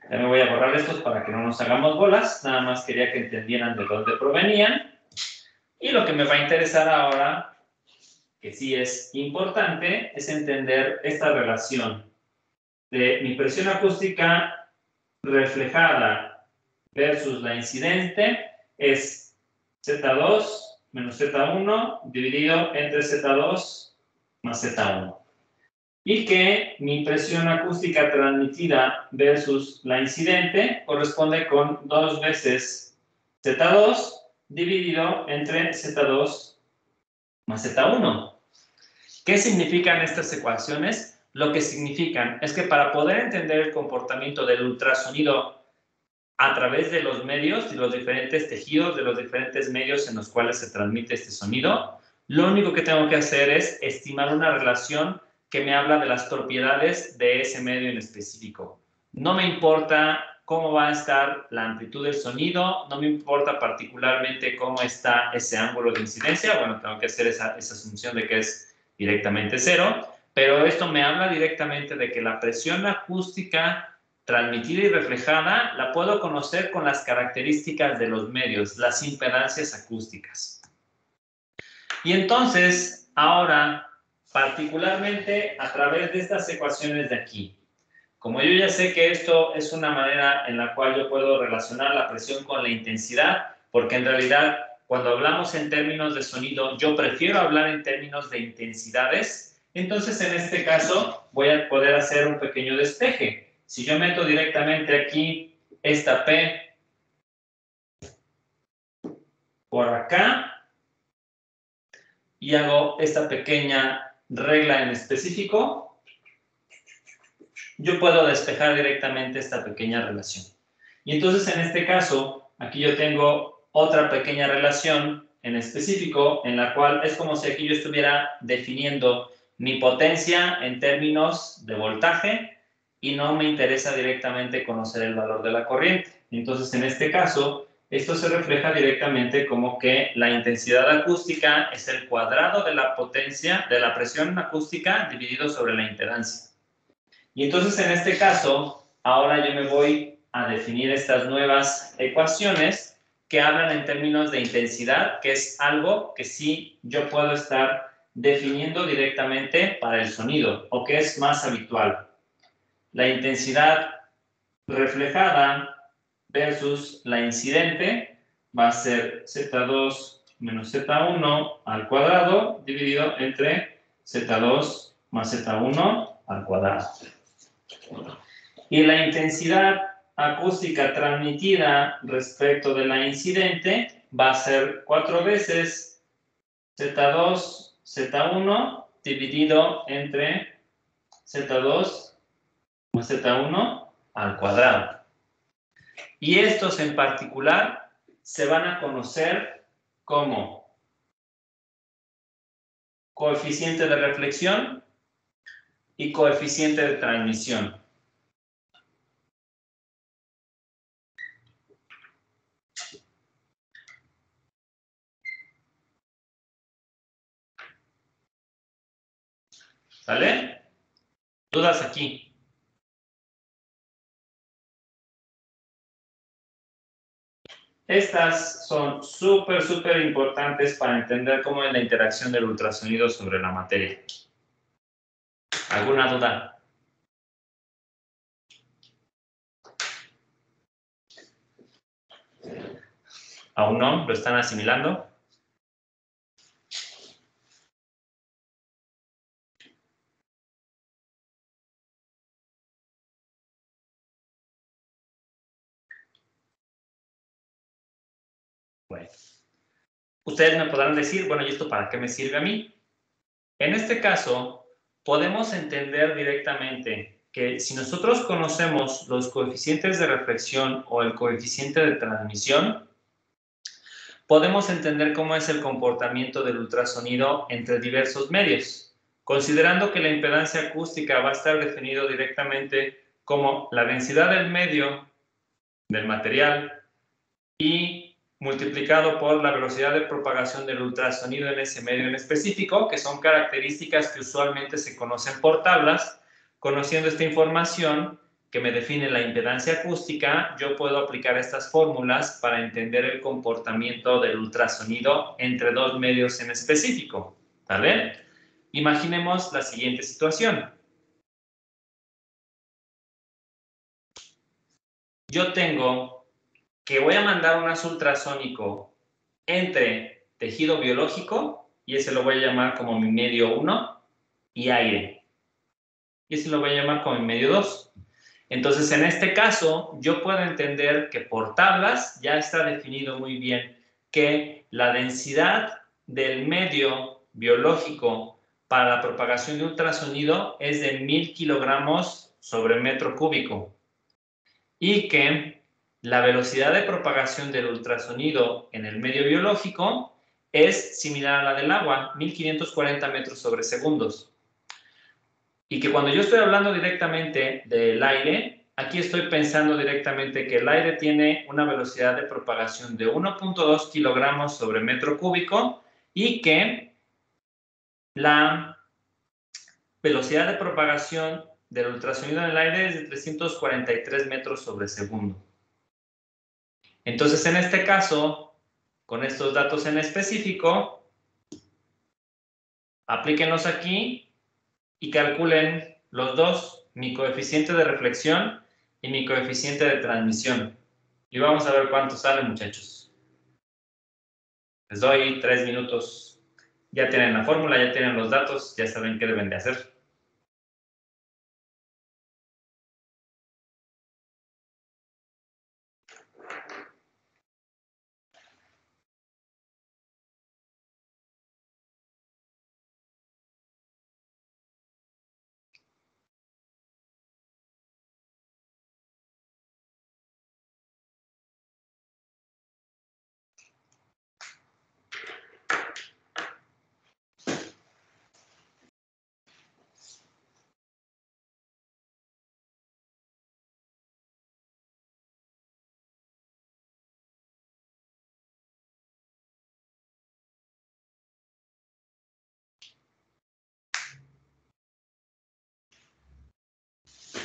Ya me voy a borrar estos para que no nos hagamos bolas. Nada más quería que entendieran de dónde provenían. Y lo que me va a interesar ahora, que sí es importante, es entender esta relación de mi presión acústica reflejada versus la incidente es Z2 menos Z1 dividido entre Z2 más Z1. Y que mi presión acústica transmitida versus la incidente corresponde con 2 veces Z2 dividido entre Z2 más Z1. ¿Qué significan estas ecuaciones? Lo que significan es que para poder entender el comportamiento del ultrasonido a través de los medios, de los diferentes tejidos, de los diferentes medios en los cuales se transmite este sonido, lo único que tengo que hacer es estimar una relación que me habla de las propiedades de ese medio en específico. No me importa cómo va a estar la amplitud del sonido, no me importa particularmente cómo está ese ángulo de incidencia, bueno, tengo que hacer esa asunción de que es directamente cero, pero esto me habla directamente de que la presión acústica transmitida y reflejada la puedo conocer con las características de los medios, las impedancias acústicas. Y entonces, ahora, particularmente a través de estas ecuaciones de aquí, como yo ya sé que esto es una manera en la cual yo puedo relacionar la presión con la intensidad, porque en realidad cuando hablamos en términos de sonido, yo prefiero hablar en términos de intensidades, entonces en este caso voy a poder hacer un pequeño despeje. Si yo meto directamente aquí esta P por acá y hago esta pequeña regla en específico, yo puedo despejar directamente esta pequeña relación. Y entonces en este caso, aquí yo tengo otra pequeña relación en específico, en la cual es como si aquí yo estuviera definiendo mi potencia en términos de voltaje y no me interesa directamente conocer el valor de la corriente. Entonces en este caso, esto se refleja directamente como que la intensidad acústica es el cuadrado de la potencia, de la presión acústica dividido sobre la impedancia. Y entonces en este caso, ahora yo me voy a definir estas nuevas ecuaciones que hablan en términos de intensidad, que es algo que sí yo puedo estar definiendo directamente para el sonido, o que es más habitual. La intensidad reflejada versus la incidente va a ser Z2 menos Z1 al cuadrado dividido entre Z2 más Z1 al cuadrado. Y la intensidad acústica transmitida respecto de la incidente va a ser 4 veces Z2, Z1 dividido entre Z2 más Z1 al cuadrado. Y estos en particular se van a conocer como coeficiente de reflexión y coeficiente de transmisión. ¿Sale? ¿Dudas aquí? Estas son súper importantes para entender cómo es la interacción del ultrasonido sobre la materia. ¿Alguna duda? ¿Aún no? ¿Lo están asimilando? Bueno. Ustedes me podrán decir, bueno, ¿y esto para qué me sirve a mí? En este caso, podemos entender directamente que si nosotros conocemos los coeficientes de reflexión o el coeficiente de transmisión, podemos entender cómo es el comportamiento del ultrasonido entre diversos medios, considerando que la impedancia acústica va a estar definido directamente como la densidad del medio, del material, y multiplicado por la velocidad de propagación del ultrasonido en ese medio en específico, que son características que usualmente se conocen por tablas. Conociendo esta información que me define la impedancia acústica, yo puedo aplicar estas fórmulas para entender el comportamiento del ultrasonido entre dos medios en específico. ¿Vale? Imaginemos la siguiente situación. Yo tengo que voy a mandar un haz ultrasónico entre tejido biológico, y ese lo voy a llamar como mi medio 1, y aire. Y ese lo voy a llamar como mi medio 2. Entonces, en este caso, yo puedo entender que por tablas ya está definido muy bien que la densidad del medio biológico para la propagación de ultrasonido es de 1000 kilogramos sobre metro cúbico. Y que la velocidad de propagación del ultrasonido en el medio biológico es similar a la del agua, 1540 metros sobre segundos. Y que cuando yo estoy hablando directamente del aire, aquí estoy pensando directamente que el aire tiene una velocidad de propagación de 1.2 kilogramos sobre metro cúbico y que la velocidad de propagación del ultrasonido en el aire es de 343 metros sobre segundo. Entonces, en este caso, con estos datos en específico, aplíquenlos aquí y calculen los dos, mi coeficiente de reflexión y mi coeficiente de transmisión. Y vamos a ver cuánto sale, muchachos. Les doy 3 minutos. Ya tienen la fórmula, ya tienen los datos, ya saben qué deben de hacer.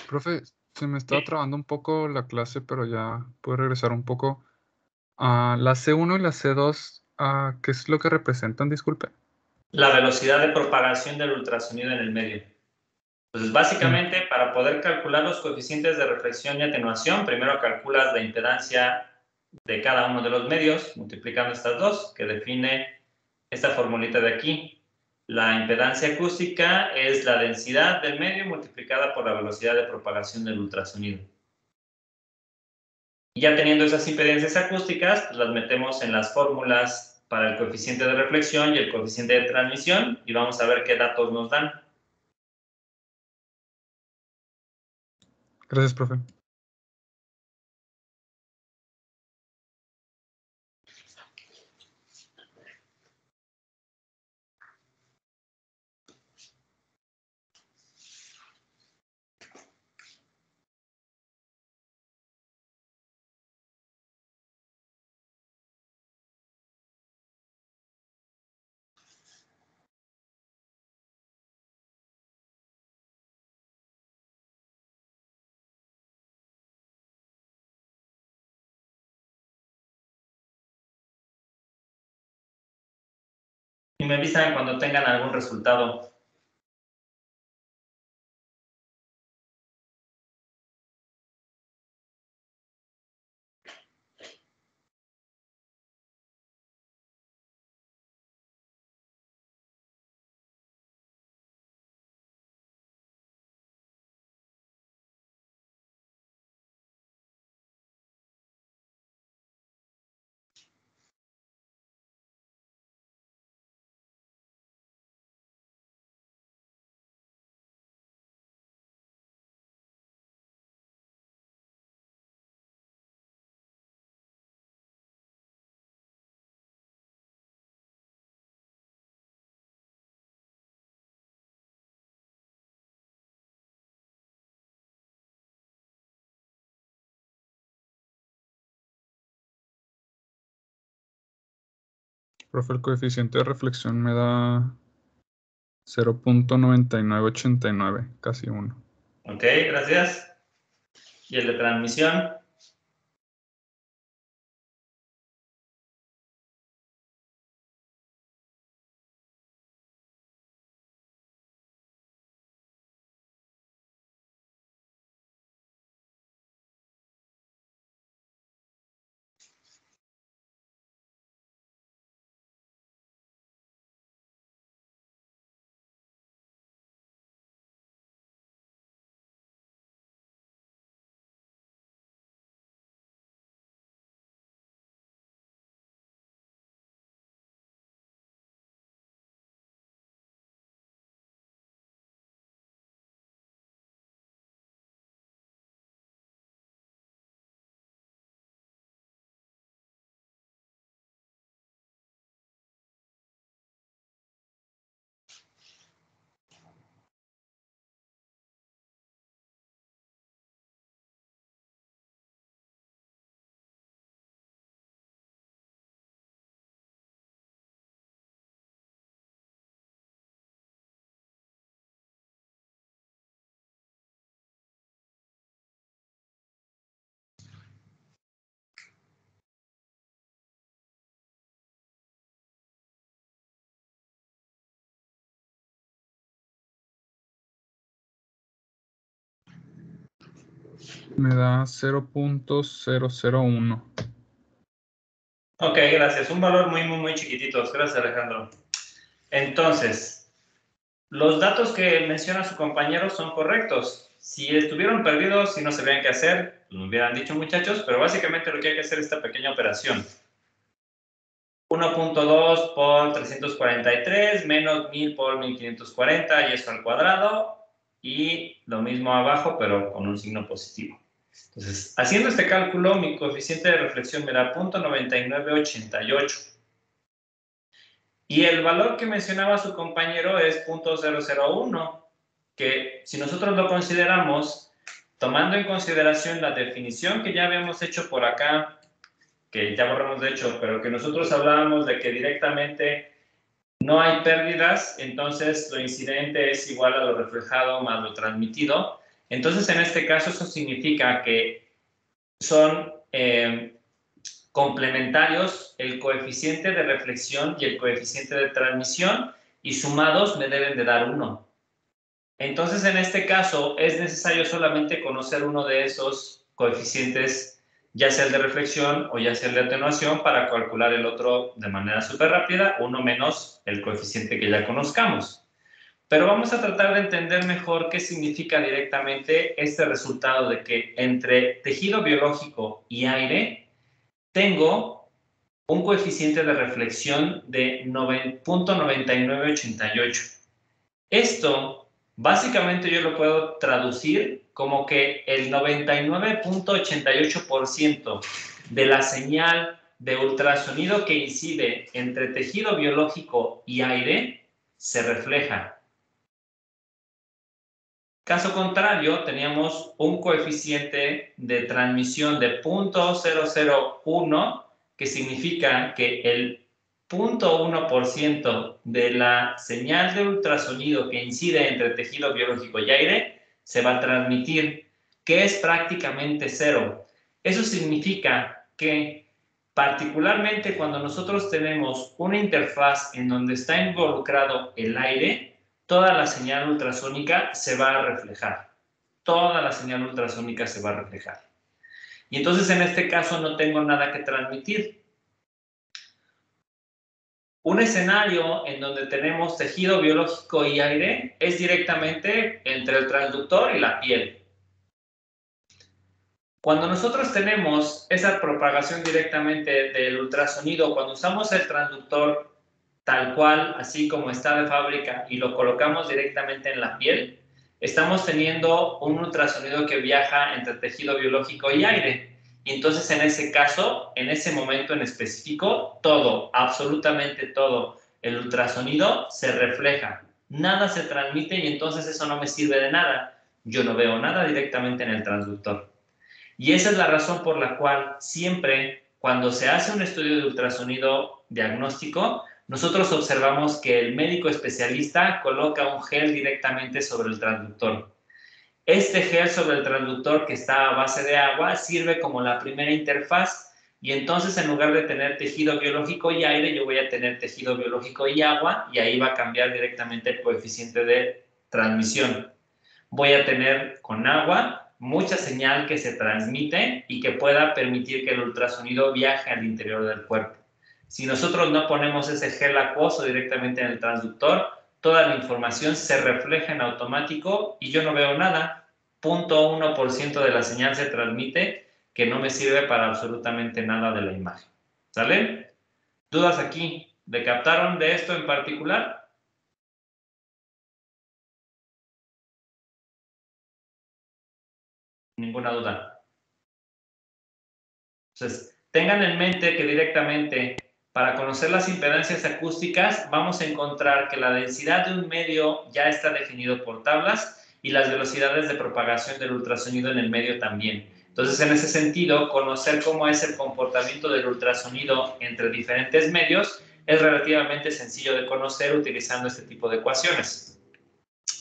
Profe, se me está trabando un poco la clase, pero ya puedo regresar un poco. La C1 y la C2, ¿qué es lo que representan? Disculpe. La velocidad de propagación del ultrasonido en el medio. Entonces, básicamente, para poder calcular los coeficientes de reflexión y atenuación, primero calculas la impedancia de cada uno de los medios, multiplicando estas dos, que define esta formulita de aquí. La impedancia acústica es la densidad del medio multiplicada por la velocidad de propagación del ultrasonido. Y ya teniendo esas impedancias acústicas, pues las metemos en las fórmulas para el coeficiente de reflexión y el coeficiente de transmisión y vamos a ver qué datos nos dan. Gracias, profe. Y me avisan cuando tengan algún resultado. Profe, el coeficiente de reflexión me da 0.9989, casi 1. Ok, gracias. Y el de transmisión. Me da 0.001. Ok, gracias. Un valor muy chiquitito. Gracias, Alejandro. Entonces, los datos que menciona su compañero son correctos. Si estuvieron perdidos, si no sabían qué hacer, lo hubieran dicho, muchachos, pero básicamente lo que hay que hacer es esta pequeña operación. 1.2 por 343 menos 1000 por 1540 y eso al cuadrado. Y lo mismo abajo, pero con un signo positivo. Entonces, haciendo este cálculo, mi coeficiente de reflexión me da 0.9988. Y el valor que mencionaba su compañero es 0.001, que si nosotros lo consideramos, tomando en consideración la definición que ya habíamos hecho por acá, que ya borramos de hecho, pero que nosotros hablábamos de que directamente no hay pérdidas, entonces lo incidente es igual a lo reflejado más lo transmitido. Entonces, en este caso, eso significa que son complementarios el coeficiente de reflexión y el coeficiente de transmisión, y sumados me deben de dar 1. Entonces, en este caso, es necesario solamente conocer uno de esos coeficientes, ya sea el de reflexión o ya sea el de atenuación, para calcular el otro de manera súper rápida, 1 menos el coeficiente que ya conozcamos. Pero vamos a tratar de entender mejor qué significa directamente este resultado de que entre tejido biológico y aire tengo un coeficiente de reflexión de 0.9988. Esto, básicamente yo lo puedo traducir como que el 99.88% de la señal de ultrasonido que incide entre tejido biológico y aire se refleja. Caso contrario, teníamos un coeficiente de transmisión de 0.001, que significa que el 0.1% de la señal de ultrasonido que incide entre tejido biológico y aire se va a transmitir, que es prácticamente cero. Eso significa que, particularmente cuando nosotros tenemos una interfaz en donde está involucrado el aire, toda la señal ultrasónica se va a reflejar. Toda la señal ultrasónica se va a reflejar. Y entonces, en este caso, no tengo nada que transmitir. Un escenario en donde tenemos tejido biológico y aire es directamente entre el transductor y la piel. Cuando nosotros tenemos esa propagación directamente del ultrasonido, cuando usamos el transductor tal cual, así como está de fábrica, y lo colocamos directamente en la piel, estamos teniendo un ultrasonido que viaja entre tejido biológico y aire. Y entonces, en ese caso, en ese momento en específico, todo, absolutamente todo, el ultrasonido se refleja. Nada se transmite y entonces eso no me sirve de nada. Yo no veo nada directamente en el transductor. Y esa es la razón por la cual siempre, cuando se hace un estudio de ultrasonido diagnóstico, nosotros observamos que el médico especialista coloca un gel directamente sobre el transductor. Este gel sobre el transductor, que está a base de agua, sirve como la primera interfaz, y entonces, en lugar de tener tejido biológico y aire, yo voy a tener tejido biológico y agua, y ahí va a cambiar directamente el coeficiente de transmisión. Voy a tener con agua mucha señal que se transmite y que pueda permitir que el ultrasonido viaje al interior del cuerpo. Si nosotros no ponemos ese gel acuoso directamente en el transductor, toda la información se refleja en automático y yo no veo nada. 0.1% de la señal se transmite, que no me sirve para absolutamente nada de la imagen. ¿Sale? ¿Dudas aquí? ¿De captaron de esto en particular? Ninguna duda. Entonces, tengan en mente que directamente, para conocer las impedancias acústicas, vamos a encontrar que la densidad de un medio ya está definido por tablas y las velocidades de propagación del ultrasonido en el medio también. Entonces, en ese sentido, conocer cómo es el comportamiento del ultrasonido entre diferentes medios es relativamente sencillo de conocer utilizando este tipo de ecuaciones.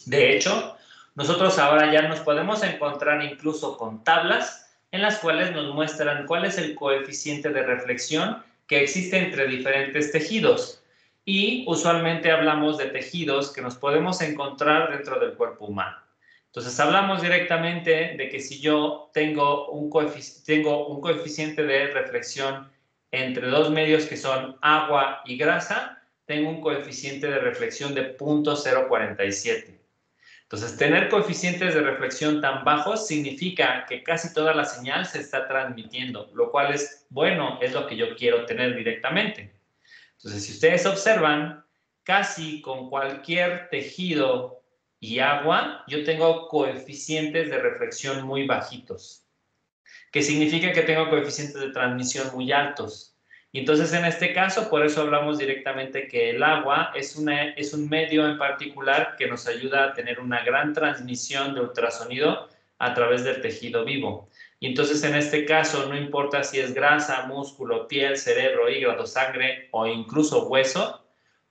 De hecho, nosotros ahora ya nos podemos encontrar incluso con tablas en las cuales nos muestran cuál es el coeficiente de reflexión que existe entre diferentes tejidos. Y usualmente hablamos de tejidos que nos podemos encontrar dentro del cuerpo humano. Entonces, hablamos directamente de que si yo tengo un coeficiente de reflexión entre dos medios que son agua y grasa, tengo un coeficiente de reflexión de 0.047. Entonces, tener coeficientes de reflexión tan bajos significa que casi toda la señal se está transmitiendo, lo cual es bueno, es lo que yo quiero tener directamente. Entonces, si ustedes observan, casi con cualquier tejido y agua, yo tengo coeficientes de reflexión muy bajitos, que significa que tengo coeficientes de transmisión muy altos. Y entonces, en este caso, por eso hablamos directamente que el agua es un medio en particular que nos ayuda a tener una gran transmisión de ultrasonido a través del tejido vivo. Y entonces, en este caso, no importa si es grasa, músculo, piel, cerebro, hígado, sangre o incluso hueso,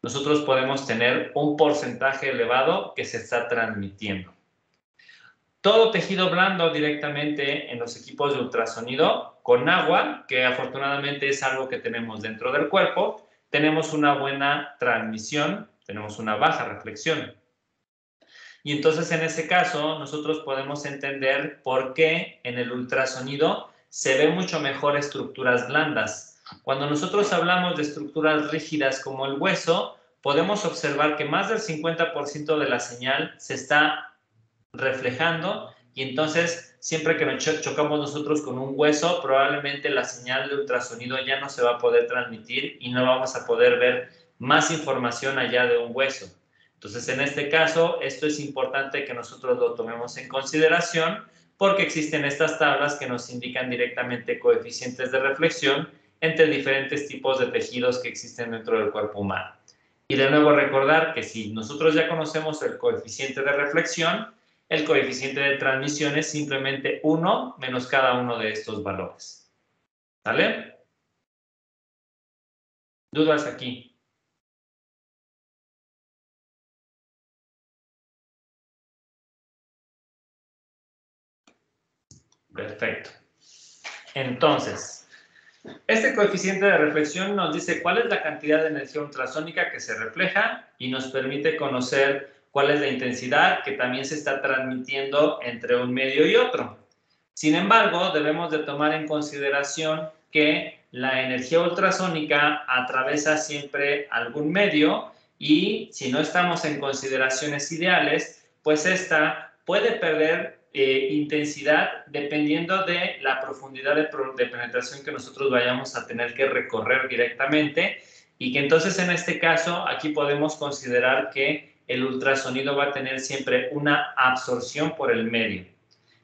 nosotros podemos tener un porcentaje elevado que se está transmitiendo. Todo tejido blando directamente en los equipos de ultrasonido con agua, que afortunadamente es algo que tenemos dentro del cuerpo, tenemos una buena transmisión, tenemos una baja reflexión. Y entonces en ese caso nosotros podemos entender por qué en el ultrasonido se ve mucho mejor estructuras blandas. Cuando nosotros hablamos de estructuras rígidas como el hueso, podemos observar que más del 50% de la señal se está reflejando y entonces siempre que nos chocamos nosotros con un hueso, probablemente la señal de ultrasonido ya no se va a poder transmitir y no vamos a poder ver más información allá de un hueso. Entonces, en este caso, esto es importante que nosotros lo tomemos en consideración porque existen estas tablas que nos indican directamente coeficientes de reflexión entre diferentes tipos de tejidos que existen dentro del cuerpo humano. Y de nuevo recordar que si nosotros ya conocemos el coeficiente de reflexión, el coeficiente de transmisión es simplemente 1 menos cada uno de estos valores. ¿Vale? ¿Dudas aquí? Perfecto. Entonces, este coeficiente de reflexión nos dice cuál es la cantidad de energía ultrasónica que se refleja y nos permite conocer cuál es la intensidad que también se está transmitiendo entre un medio y otro. Sin embargo, debemos de tomar en consideración que la energía ultrasónica atraviesa siempre algún medio y si no estamos en consideraciones ideales, pues esta puede perder intensidad dependiendo de la profundidad de penetración que nosotros vayamos a tener que recorrer directamente y que entonces en este caso aquí podemos considerar que el ultrasonido va a tener siempre una absorción por el medio.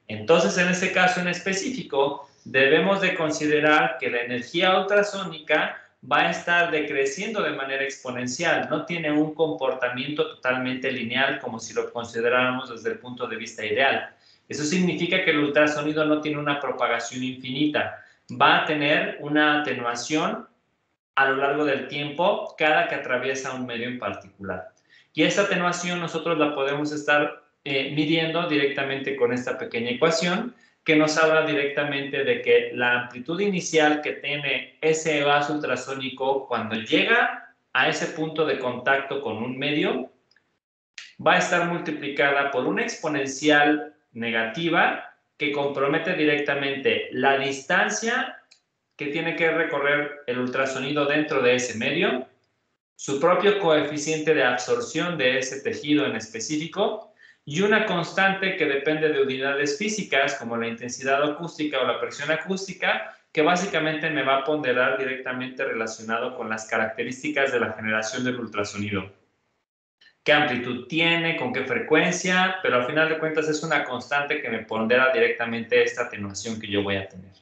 Entonces, en este caso en específico, debemos de considerar que la energía ultrasónica va a estar decreciendo de manera exponencial, no tiene un comportamiento totalmente lineal como si lo consideráramos desde el punto de vista ideal. Eso significa que el ultrasonido no tiene una propagación infinita, va a tener una atenuación a lo largo del tiempo cada que atraviesa un medio en particular. Y esa atenuación nosotros la podemos estar midiendo directamente con esta pequeña ecuación que nos habla directamente de que la amplitud inicial que tiene ese vaso ultrasónico cuando llega a ese punto de contacto con un medio va a estar multiplicada por una exponencial negativa que compromete directamente la distancia que tiene que recorrer el ultrasonido dentro de ese medio, su propio coeficiente de absorción de ese tejido en específico y una constante que depende de unidades físicas como la intensidad acústica o la presión acústica, que básicamente me va a ponderar directamente relacionado con las características de la generación del ultrasonido. Qué amplitud tiene, con qué frecuencia, pero al final de cuentas es una constante que me pondera directamente esta atenuación que yo voy a tener.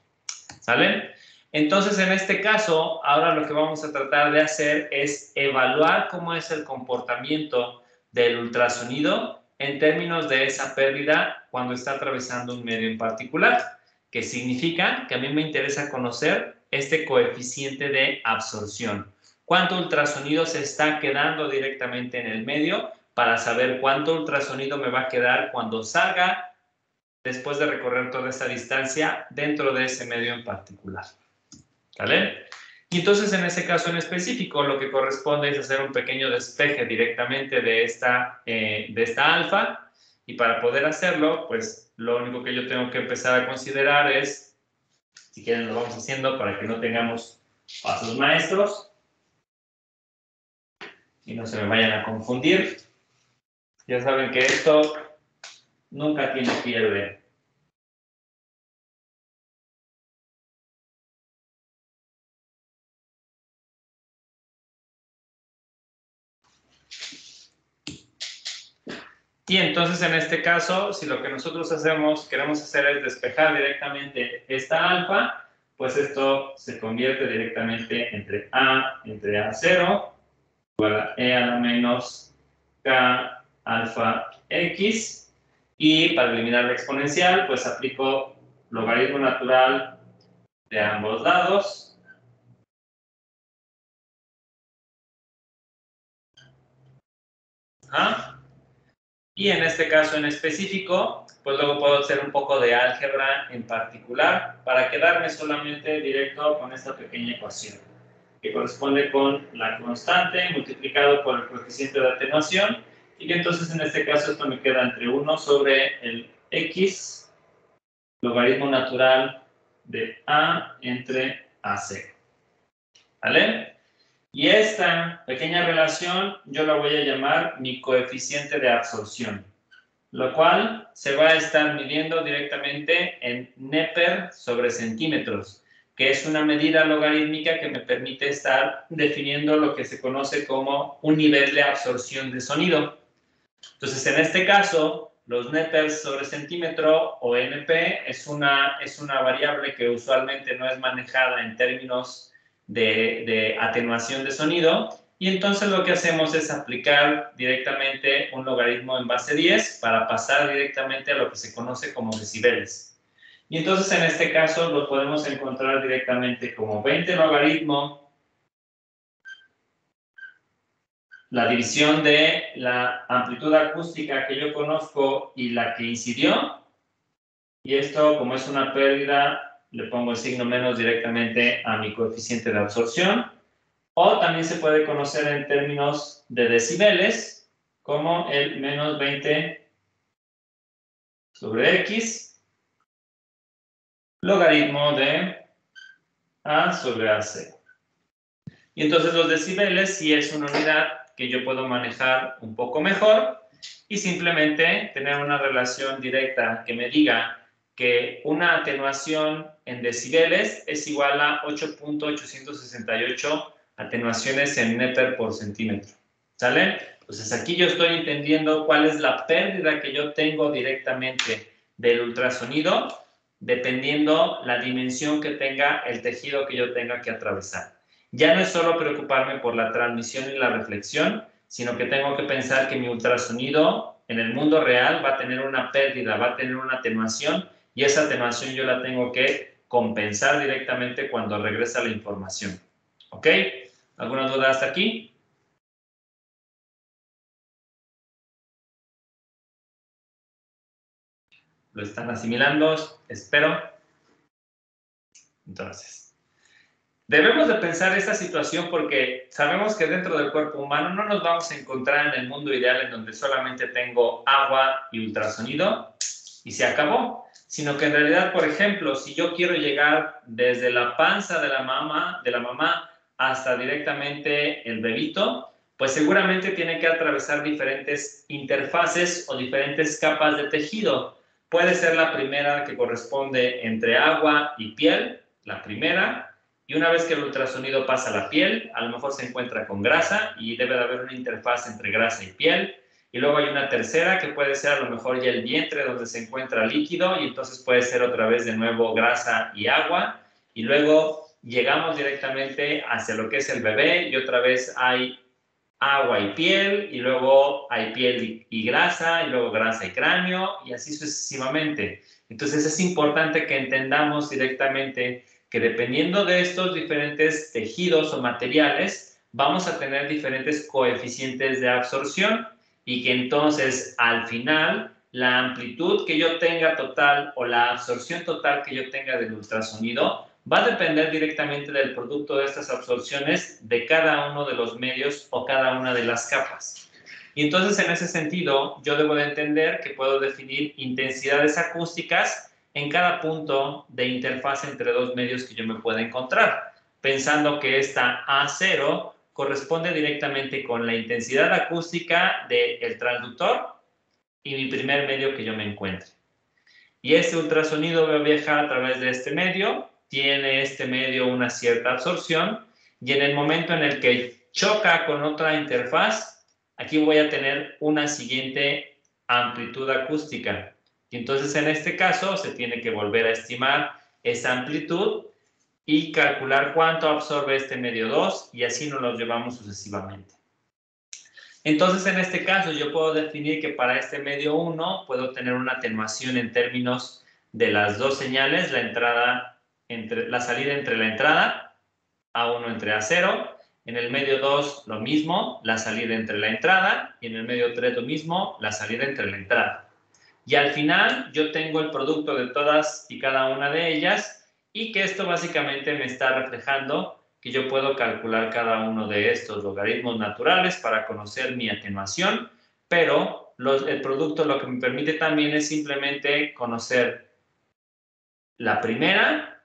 ¿Sale? Entonces, en este caso, ahora lo que vamos a tratar de hacer es evaluar cómo es el comportamiento del ultrasonido en términos de esa pérdida cuando está atravesando un medio en particular, que significa que a mí me interesa conocer este coeficiente de absorción. Cuánto ultrasonido se está quedando directamente en el medio para saber cuánto ultrasonido me va a quedar cuando salga después de recorrer toda esta distancia dentro de ese medio en particular. ¿Vale? Y entonces en ese caso en específico lo que corresponde es hacer un pequeño despeje directamente de esta alfa Y para poder hacerlo, pues lo único que yo tengo que empezar a considerar es, si quieren lo vamos haciendo para que no tengamos pasos maestros y no se me vayan a confundir. Ya saben que esto nunca tiene pierde. Y entonces en este caso, si lo que nosotros queremos hacer es despejar directamente esta alfa, pues esto se convierte directamente entre A0 igual a E a la menos K alfa X. Y para eliminar la exponencial, pues aplico logaritmo natural de ambos lados. Y en este caso en específico, pues luego puedo hacer un poco de álgebra en particular para quedarme solamente directo con esta pequeña ecuación, que corresponde con la constante multiplicado por el coeficiente de atenuación, y que entonces en este caso esto me queda entre 1 sobre el x logaritmo natural de A entre A0. ¿Vale? Y esta pequeña relación yo la voy a llamar mi coeficiente de absorción, lo cual se va a estar midiendo directamente en Neper sobre centímetros, que es una medida logarítmica que me permite estar definiendo lo que se conoce como un nivel de absorción de sonido. Entonces, en este caso, los Nepers sobre centímetro o NP es una variable que usualmente no es manejada en términos de atenuación de sonido, y entonces lo que hacemos es aplicar directamente un logaritmo en base 10 para pasar directamente a lo que se conoce como decibeles. Y entonces en este caso lo podemos encontrar directamente como 20 logaritmo la división de la amplitud acústica que yo conozco y la que incidió. Y esto, como es una pérdida, le pongo el signo menos directamente a mi coeficiente de absorción. O también se puede conocer en términos de decibeles como el menos 20 sobre x logaritmo de A sobre AC. Y entonces los decibeles sí es una unidad que yo puedo manejar un poco mejor y simplemente tener una relación directa que me diga que una atenuación en decibeles es igual a 8.868 atenuaciones en Neper por centímetro. ¿Sale? Entonces aquí yo estoy entendiendo cuál es la pérdida que yo tengo directamente del ultrasonido, dependiendo la dimensión que tenga el tejido que yo tenga que atravesar. Ya no es solo preocuparme por la transmisión y la reflexión, sino que tengo que pensar que mi ultrasonido en el mundo real va a tener una pérdida, va a tener una atenuación, y esa atenuación yo la tengo que compensar directamente cuando regresa la información. ¿Ok? ¿Alguna duda hasta aquí? ¿Lo están asimilando? Espero. Entonces, debemos de pensar esta situación porque sabemos que dentro del cuerpo humano no nos vamos a encontrar en el mundo ideal en donde solamente tengo agua y ultrasonido y se acabó, sino que en realidad, por ejemplo, si yo quiero llegar desde la panza de la mamá hasta directamente el bebito, pues seguramente tiene que atravesar diferentes interfaces o diferentes capas de tejido. Puede ser la primera que corresponde entre agua y piel, la primera. Y una vez que el ultrasonido pasa a la piel, a lo mejor se encuentra con grasa y debe de haber una interfaz entre grasa y piel. Y luego hay una tercera que puede ser a lo mejor ya el vientre donde se encuentra líquido, y entonces puede ser otra vez de nuevo grasa y agua. Y luego llegamos directamente hacia lo que es el bebé y otra vez hay agua y piel, y luego hay piel y grasa, y luego grasa y cráneo, y así sucesivamente. Entonces es importante que entendamos directamente que dependiendo de estos diferentes tejidos o materiales, vamos a tener diferentes coeficientes de absorción, y que entonces al final la amplitud que yo tenga total o la absorción total que yo tenga del ultrasonido va a depender directamente del producto de estas absorciones de cada uno de los medios o cada una de las capas. Y entonces, en ese sentido, yo debo de entender que puedo definir intensidades acústicas en cada punto de interfaz entre dos medios que yo me pueda encontrar, pensando que esta A0 corresponde directamente con la intensidad acústica del transductor y mi primer medio que yo me encuentre. Y este ultrasonido va a viajar a través de este medio, tiene este medio una cierta absorción, y en el momento en el que choca con otra interfaz, aquí voy a tener una siguiente amplitud acústica. Y entonces en este caso se tiene que volver a estimar esa amplitud y calcular cuánto absorbe este medio 2, y así nos lo llevamos sucesivamente. Entonces, en este caso, yo puedo definir que para este medio 1 puedo tener una atenuación en términos de las dos señales, la salida entre la entrada, A1 entre A0, en el medio 2 lo mismo, la salida entre la entrada, y en el medio 3 lo mismo, la salida entre la entrada. Y al final yo tengo el producto de todas y cada una de ellas, y que esto básicamente me está reflejando que yo puedo calcular cada uno de estos logaritmos naturales para conocer mi atenuación, pero el producto lo que me permite también es simplemente conocer la primera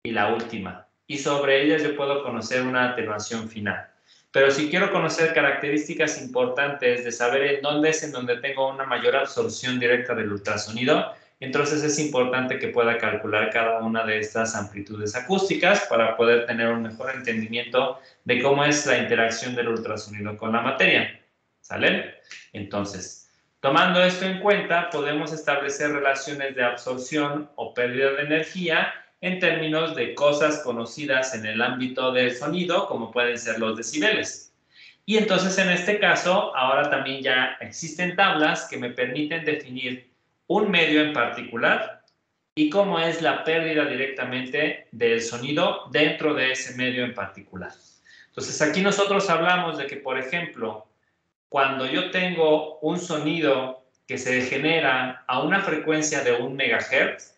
y la última, y sobre ellas yo puedo conocer una atenuación final. Pero si quiero conocer características importantes de saber en dónde es en donde tengo una mayor absorción directa del ultrasonido, entonces es importante que pueda calcular cada una de estas amplitudes acústicas para poder tener un mejor entendimiento de cómo es la interacción del ultrasonido con la materia. ¿Sale? Entonces, tomando esto en cuenta, podemos establecer relaciones de absorción o pérdida de energía en términos de cosas conocidas en el ámbito del sonido, como pueden ser los decibeles. Y entonces, en este caso, ahora también ya existen tablas que me permiten definir un medio en particular y cómo es la pérdida directamente del sonido dentro de ese medio en particular. Entonces, aquí nosotros hablamos de que, por ejemplo, cuando yo tengo un sonido que se genera a una frecuencia de 1 MHz,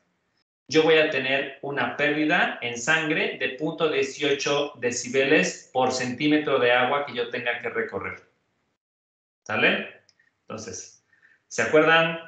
yo voy a tener una pérdida en sangre de 0.18 decibeles por centímetro de agua que yo tenga que recorrer. ¿Sale? Entonces, ¿se acuerdan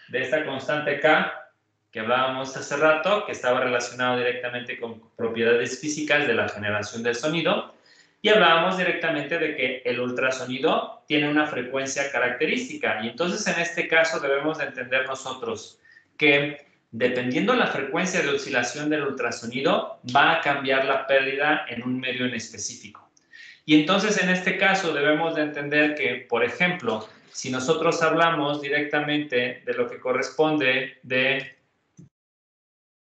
de esta constante K que hablábamos hace rato, que estaba relacionado directamente con propiedades físicas de la generación del sonido? Y hablábamos directamente de que el ultrasonido tiene una frecuencia característica. Y entonces, en este caso, debemos de entender nosotros que dependiendo la frecuencia de oscilación del ultrasonido, va a cambiar la pérdida en un medio en específico. Y entonces, en este caso, debemos de entender que, por ejemplo, si nosotros hablamos directamente de lo que corresponde de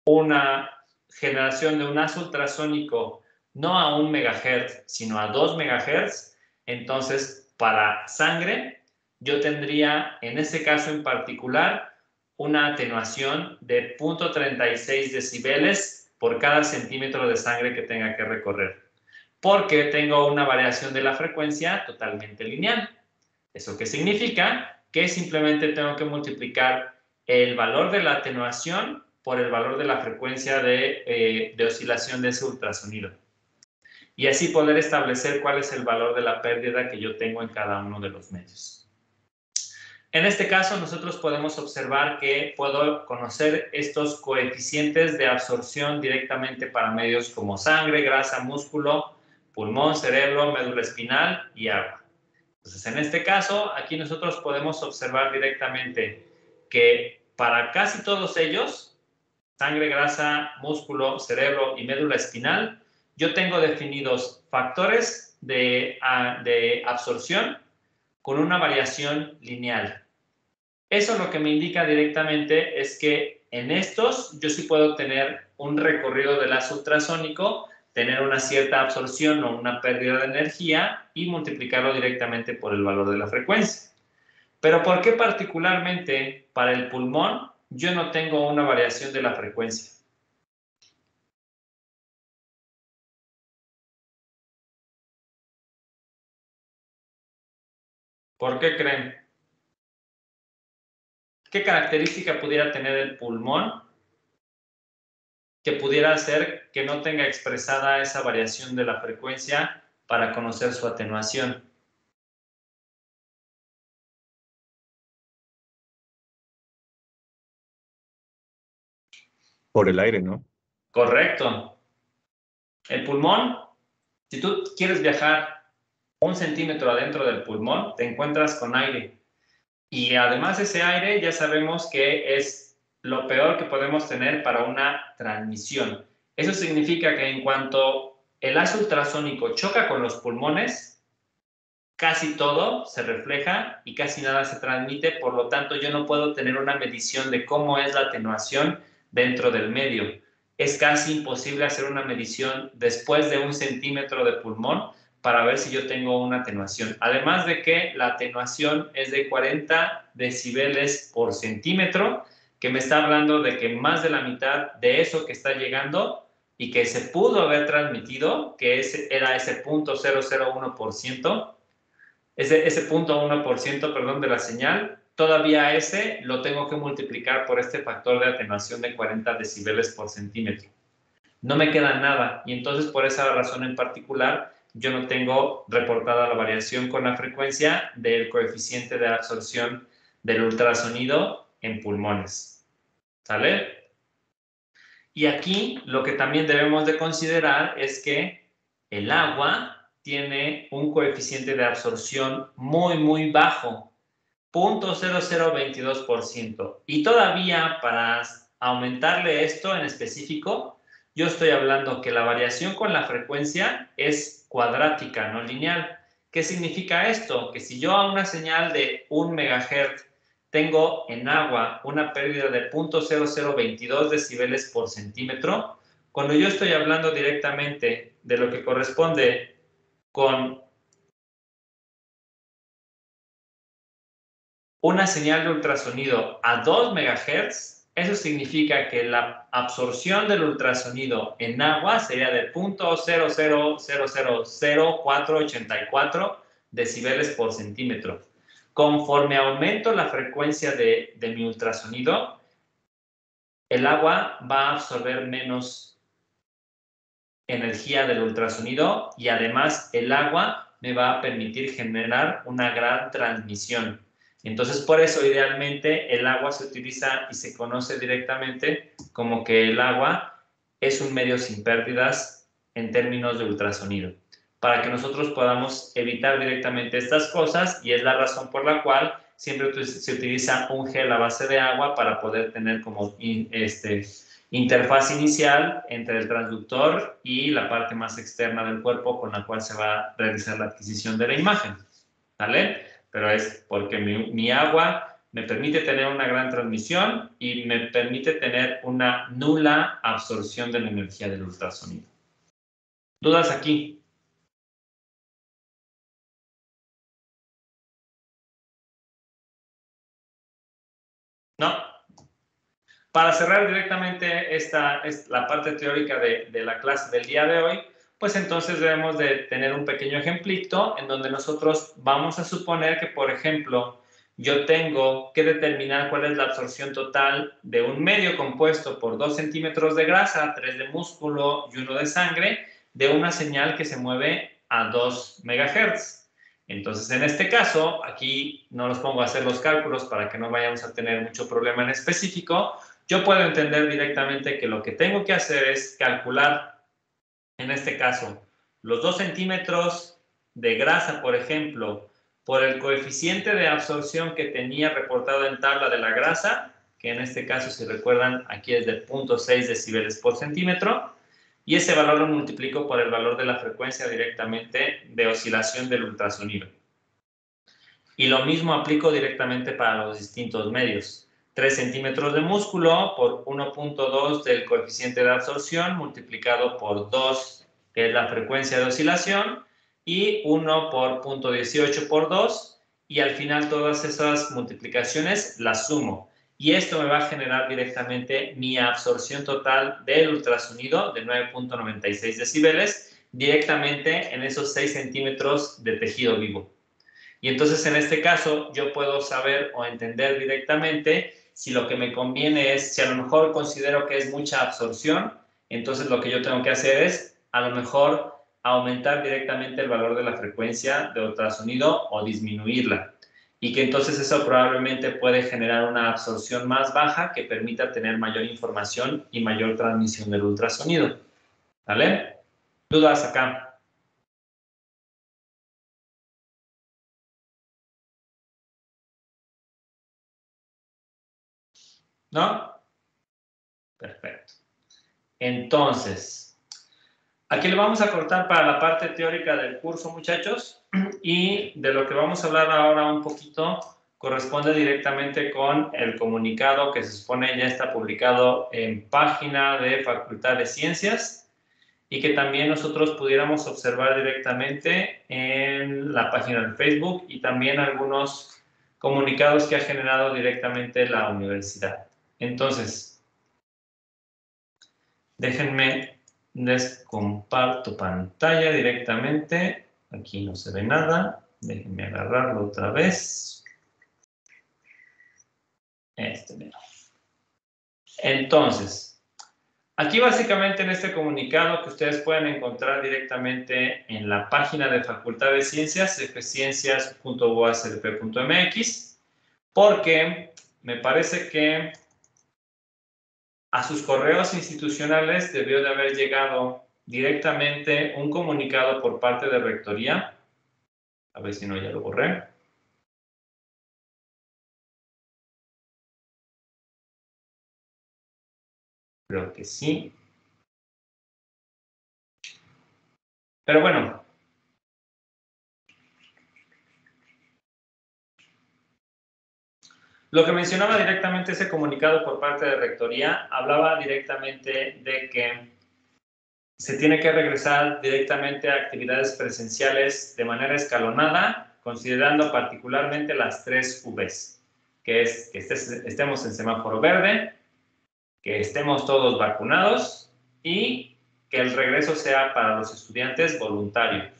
una generación de un haz ultrasónico no a 1 MHz, sino a 2 MHz, entonces, para sangre, yo tendría, en ese caso en particular, una atenuación de 0.36 decibeles por cada centímetro de sangre que tenga que recorrer, porque tengo una variación de la frecuencia totalmente lineal. ¿Eso qué significa? Que simplemente tengo que multiplicar el valor de la atenuación por el valor de la frecuencia de oscilación de ese ultrasonido. Y así poder establecer cuál es el valor de la pérdida que yo tengo en cada uno de los medios. En este caso, nosotros podemos observar que puedo conocer estos coeficientes de absorción directamente para medios como sangre, grasa, músculo, pulmón, cerebro, médula espinal y agua. Entonces, en este caso, aquí nosotros podemos observar directamente que para casi todos ellos, sangre, grasa, músculo, cerebro y médula espinal, yo tengo definidos factores de absorción con una variación lineal. Eso lo que me indica directamente es que en estos yo sí puedo tener un recorrido del haz ultrasónico, tener una cierta absorción o una pérdida de energía y multiplicarlo directamente por el valor de la frecuencia. Pero ¿por qué particularmente para el pulmón yo no tengo una variación de la frecuencia? ¿Por qué creen? ¿Qué característica pudiera tener el pulmón que pudiera hacer que no tenga expresada esa variación de la frecuencia para conocer su atenuación? Por el aire, ¿no? Correcto. El pulmón, si tú quieres viajar 1 centímetro adentro del pulmón, te encuentras con aire. Y además ese aire ya sabemos que es lo peor que podemos tener para una transmisión. Eso significa que en cuanto el haz ultrasónico choca con los pulmones, casi todo se refleja y casi nada se transmite, por lo tanto yo no puedo tener una medición de cómo es la atenuación dentro del medio. Es casi imposible hacer una medición después de 1 centímetro de pulmón para ver si yo tengo una atenuación. Además de que la atenuación es de 40 decibeles por centímetro, que me está hablando de que más de la mitad de eso que está llegando y que se pudo haber transmitido, que era ese 0.001%, ese 0.1%, perdón, de la señal, todavía ese lo tengo que multiplicar por este factor de atenuación de 40 decibeles por centímetro. No me queda nada y entonces por esa razón en particular yo no tengo reportada la variación con la frecuencia del coeficiente de absorción del ultrasonido en pulmones. ¿Sale? Y aquí lo que también debemos de considerar es que el agua tiene un coeficiente de absorción muy, muy bajo, 0.0022%. Y todavía para aumentarle esto en específico, yo estoy hablando que la variación con la frecuencia es cuadrática, no lineal. ¿Qué significa esto? Que si yo a una señal de 1 MHz tengo en agua una pérdida de 0.0022 decibeles por centímetro, cuando yo estoy hablando directamente de lo que corresponde con una señal de ultrasonido a 2 MHz, eso significa que la absorción del ultrasonido en agua sería de 0.00000484 decibeles por centímetro. Conforme aumento la frecuencia de mi ultrasonido, el agua va a absorber menos energía del ultrasonido y además el agua me va a permitir generar una gran transmisión. Entonces, por eso, idealmente, el agua se utiliza y se conoce directamente como que el agua es un medio sin pérdidas en términos de ultrasonido, para que nosotros podamos evitar directamente estas cosas, y es la razón por la cual siempre se utiliza un gel a base de agua para poder tener como interfaz inicial entre el transductor y la parte más externa del cuerpo con la cual se va a realizar la adquisición de la imagen. ¿Vale? Pero es porque mi agua me permite tener una gran transmisión y me permite tener una nula absorción de la energía del ultrasonido. ¿Dudas aquí? ¿No? Para cerrar directamente la parte teórica de la clase del día de hoy, pues entonces debemos de tener un pequeño ejemplito en donde nosotros vamos a suponer que, por ejemplo, yo tengo que determinar cuál es la absorción total de un medio compuesto por 2 centímetros de grasa, 3 de músculo y 1 de sangre, de una señal que se mueve a 2 MHz. Entonces, en este caso, aquí no los pongo a hacer los cálculos para que no vayamos a tener mucho problema en específico. Yo puedo entender directamente que lo que tengo que hacer es calcular, en este caso, los 2 centímetros de grasa, por ejemplo, por el coeficiente de absorción que tenía reportado en tabla de la grasa, que en este caso, si recuerdan, aquí es de 0.6 decibeles por centímetro, y ese valor lo multiplico por el valor de la frecuencia directamente de oscilación del ultrasonido. Y lo mismo aplico directamente para los distintos medios. 3 centímetros de músculo por 1.2 del coeficiente de absorción multiplicado por 2, que es la frecuencia de oscilación, y 1 por 0.18 por 2, y al final todas esas multiplicaciones las sumo. Y esto me va a generar directamente mi absorción total del ultrasonido de 9.96 decibeles directamente en esos 6 centímetros de tejido vivo. Y entonces en este caso yo puedo saber o entender directamente si lo que me conviene es, si a lo mejor considero que es mucha absorción, entonces lo que yo tengo que hacer es a lo mejor aumentar directamente el valor de la frecuencia de ultrasonido o disminuirla. y que entonces eso probablemente puede generar una absorción más baja que permita tener mayor información y mayor transmisión del ultrasonido. ¿Vale? ¿Dudas acá? ¿No? Perfecto. Entonces, aquí le vamos a cortar para la parte teórica del curso, muchachos, y de lo que vamos a hablar ahora un poquito corresponde directamente con el comunicado que se supone ya está publicado en página de Facultad de Ciencias y que también nosotros pudiéramos observar directamente en la página de Facebook y también algunos comunicados que ha generado directamente la universidad. Entonces, déjenme, les comparto pantalla directamente. Aquí no se ve nada. Déjenme agarrarlo otra vez. Mira. Entonces, aquí básicamente en este comunicado que ustedes pueden encontrar directamente en la página de Facultad de Ciencias, fciencias.uaslp.mx, porque me parece que a sus correos institucionales debió de haber llegado directamente un comunicado por parte de Rectoría. A ver si no, ya lo borré. Creo que sí. Pero bueno. Lo que mencionaba directamente ese comunicado por parte de Rectoría, hablaba directamente de que se tiene que regresar directamente a actividades presenciales de manera escalonada, considerando particularmente las 3 Vs, que es que estemos en semáforo verde, que estemos todos vacunados y que el regreso sea para los estudiantes voluntario.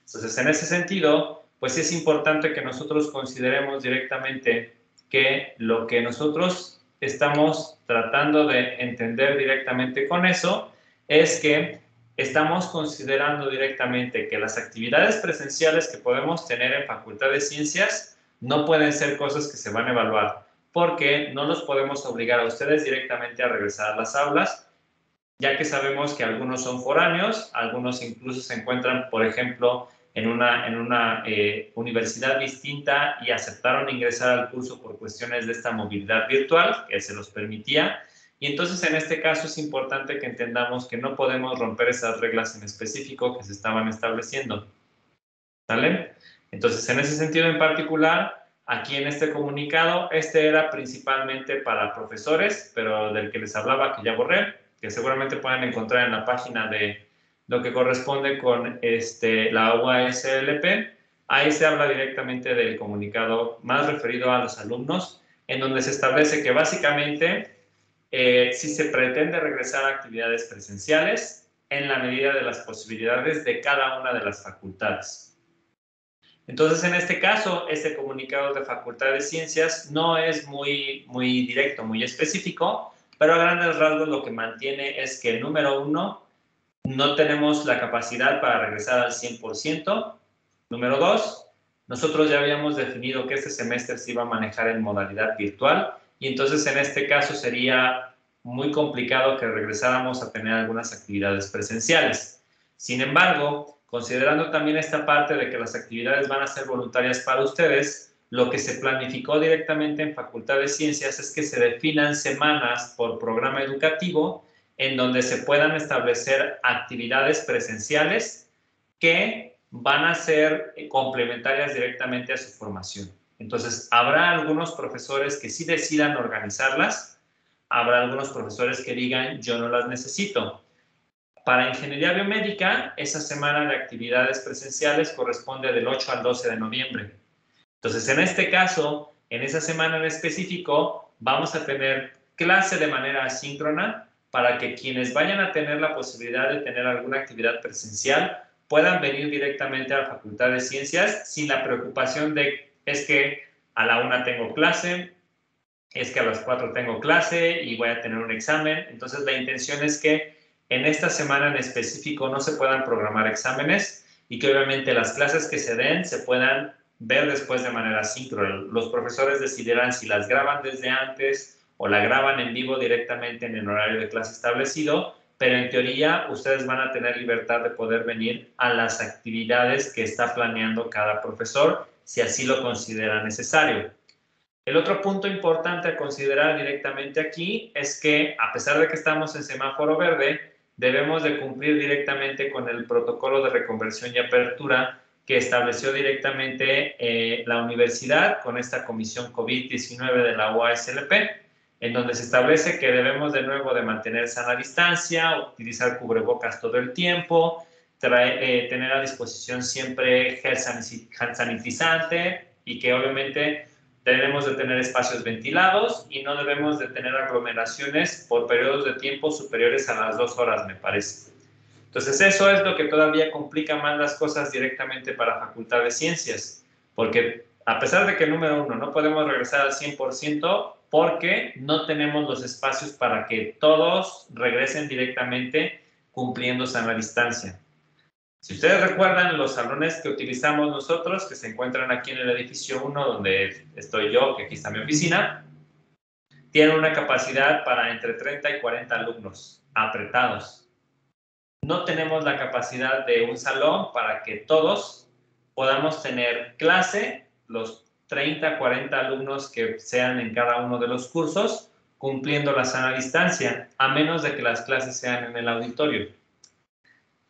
Entonces, en ese sentido, pues es importante que nosotros consideremos directamente que lo que nosotros estamos tratando de entender directamente con eso es que estamos considerando directamente que las actividades presenciales que podemos tener en Facultad de Ciencias no pueden ser cosas que se van a evaluar, porque no los podemos obligar a ustedes directamente a regresar a las aulas, ya que sabemos que algunos son foráneos, algunos incluso se encuentran, por ejemplo, en una universidad distinta y aceptaron ingresar al curso por cuestiones de esta movilidad virtual, que se los permitía. Y entonces, en este caso, es importante que entendamos que no podemos romper esas reglas en específico que se estaban estableciendo. ¿Sale? Entonces, en ese sentido en particular, aquí en este comunicado, este era principalmente para profesores, pero del que les hablaba, que ya borré, que seguramente pueden encontrar en la página de lo que corresponde con la UASLP. Ahí se habla directamente del comunicado más referido a los alumnos, en donde se establece que básicamente si se pretende regresar a actividades presenciales en la medida de las posibilidades de cada una de las facultades. Entonces, en este caso, este comunicado de Facultad de Ciencias no es muy directo, muy específico, pero a grandes rasgos lo que mantiene es que, número 1, no tenemos la capacidad para regresar al 100%. Número 2, nosotros ya habíamos definido que este semestre se iba a manejar en modalidad virtual y entonces en este caso sería muy complicado que regresáramos a tener algunas actividades presenciales. Sin embargo, considerando también esta parte de que las actividades van a ser voluntarias para ustedes, lo que se planificó directamente en Facultad de Ciencias es que se definan semanas por programa educativo en donde se puedan establecer actividades presenciales que van a ser complementarias directamente a su formación. Entonces, habrá algunos profesores que sí decidan organizarlas, habrá algunos profesores que digan, yo no las necesito. Para Ingeniería Biomédica, esa semana de actividades presenciales corresponde del 8 al 12 de noviembre. Entonces, en este caso, en esa semana en específico, vamos a tener clase de manera asíncrona para que quienes vayan a tener la posibilidad de tener alguna actividad presencial puedan venir directamente a la Facultad de Ciencias sin la preocupación de, es que a la 1 tengo clase, es que a las 4 tengo clase y voy a tener un examen. Entonces, la intención es que en esta semana en específico no se puedan programar exámenes y que obviamente las clases que se den se puedan ver después de manera síncrona. Los profesores decidirán si las graban desde antes o la graban en vivo directamente en el horario de clase establecido, pero en teoría ustedes van a tener libertad de poder venir a las actividades que está planeando cada profesor, si así lo considera necesario. El otro punto importante a considerar directamente aquí es que, a pesar de que estamos en semáforo verde, debemos de cumplir directamente con el protocolo de reconversión y apertura que estableció directamente la universidad con esta comisión COVID-19 de la UASLP, en donde se establece que debemos de nuevo de mantener sana distancia, utilizar cubrebocas todo el tiempo, tener a disposición siempre gel sanitizante y que obviamente debemos de tener espacios ventilados y no debemos de tener aglomeraciones por periodos de tiempo superiores a las 2 horas, me parece. Entonces, eso es lo que todavía complica más las cosas directamente para Facultad de Ciencias, porque a pesar de que, número uno, no podemos regresar al 100% porque no tenemos los espacios para que todos regresen directamente cumpliendo sana distancia. Si ustedes recuerdan, los salones que utilizamos nosotros, que se encuentran aquí en el edificio 1, donde estoy yo, que aquí está mi oficina, tienen una capacidad para entre 30 y 40 alumnos apretados. No tenemos la capacidad de un salón para que todos podamos tener clase, los 30, 40 alumnos que sean en cada uno de los cursos, cumpliendo la sana distancia, a menos de que las clases sean en el auditorio.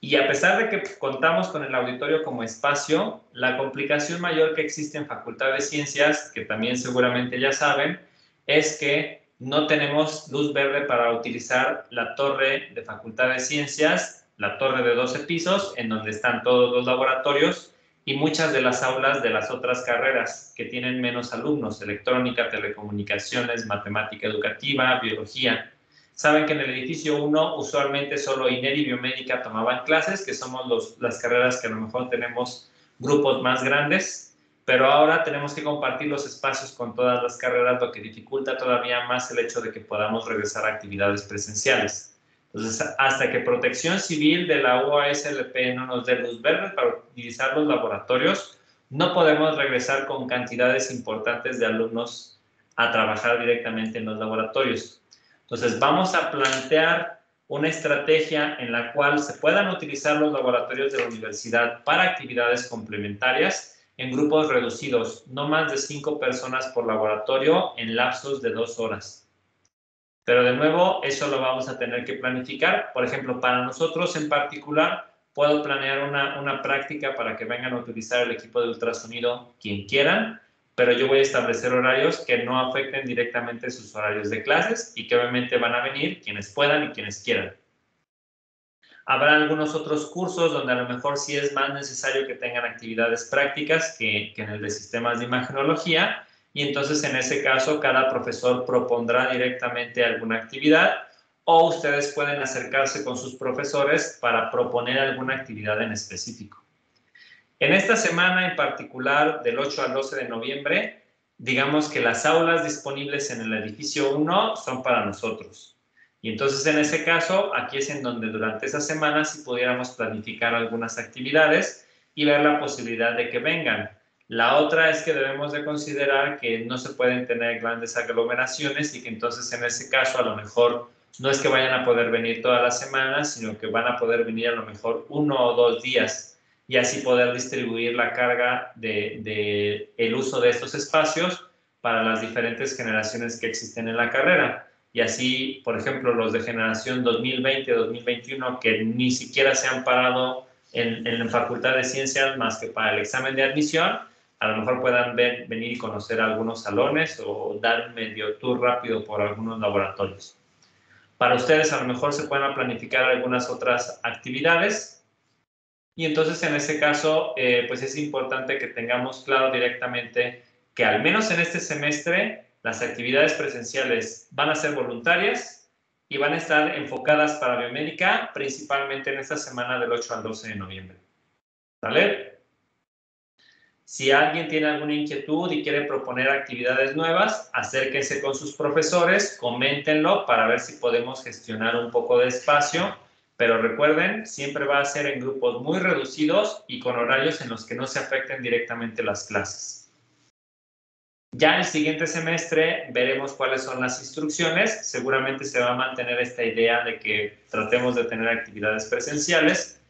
Y a pesar de que contamos con el auditorio como espacio, la complicación mayor que existe en Facultad de Ciencias, que también seguramente ya saben, es que no tenemos luz verde para utilizar la torre de Facultad de Ciencias, la torre de 12 pisos, en donde están todos los laboratorios y muchas de las aulas de las otras carreras que tienen menos alumnos, electrónica, telecomunicaciones, matemática educativa, biología. Saben que en el edificio 1 usualmente solo INER y biomédica tomaban clases, que somos las carreras que a lo mejor tenemos grupos más grandes, pero ahora tenemos que compartir los espacios con todas las carreras, lo que dificulta todavía más el hecho de que podamos regresar a actividades presenciales. Entonces, hasta que Protección Civil de la UASLP no nos dé luz verde para utilizar los laboratorios, no podemos regresar con cantidades importantes de alumnos a trabajar directamente en los laboratorios. Entonces, vamos a plantear una estrategia en la cual se puedan utilizar los laboratorios de la universidad para actividades complementarias en grupos reducidos, no más de 5 personas por laboratorio en lapsos de 2 horas. Pero de nuevo, eso lo vamos a tener que planificar. Por ejemplo, para nosotros en particular, puedo planear una práctica para que vengan a utilizar el equipo de ultrasonido quien quieran, pero yo voy a establecer horarios que no afecten directamente sus horarios de clases y que obviamente van a venir quienes puedan y quienes quieran. Habrá algunos otros cursos donde a lo mejor sí es más necesario que tengan actividades prácticas que en el de sistemas de imagenología, y entonces en ese caso cada profesor propondrá directamente alguna actividad o ustedes pueden acercarse con sus profesores para proponer alguna actividad en específico. En esta semana en particular, del 8 al 12 de noviembre, digamos que las aulas disponibles en el edificio 1 son para nosotros. Y entonces en ese caso, aquí es en donde durante esa semana sí pudiéramos planificar algunas actividades y ver la posibilidad de que vengan. La otra es que debemos de considerar que no se pueden tener grandes aglomeraciones y que entonces en ese caso a lo mejor no es que vayan a poder venir todas las semanas, sino que van a poder venir a lo mejor 1 o 2 días y así poder distribuir la carga de el uso de estos espacios para las diferentes generaciones que existen en la carrera. Y así, por ejemplo, los de generación 2020-2021 que ni siquiera se han parado en la Facultad de Ciencias más que para el examen de admisión, a lo mejor puedan venir y conocer algunos salones o dar un medio tour rápido por algunos laboratorios. Para ustedes a lo mejor se pueden planificar algunas otras actividades y entonces en ese caso pues es importante que tengamos claro directamente que al menos en este semestre las actividades presenciales van a ser voluntarias y van a estar enfocadas para biomédica principalmente en esta semana del 8 al 12 de noviembre. ¿Vale? Si alguien tiene alguna inquietud y quiere proponer actividades nuevas, acérquense con sus profesores, coméntenlo para ver si podemos gestionar un poco de espacio pero recuerden, siempre va a ser en grupos muy reducidos y con horarios en los que no se afecten directamente las clases. Ya el siguiente semestre veremos cuáles son las instrucciones. Seguramente se va a mantener esta idea de que tratemos de tener actividades presenciales,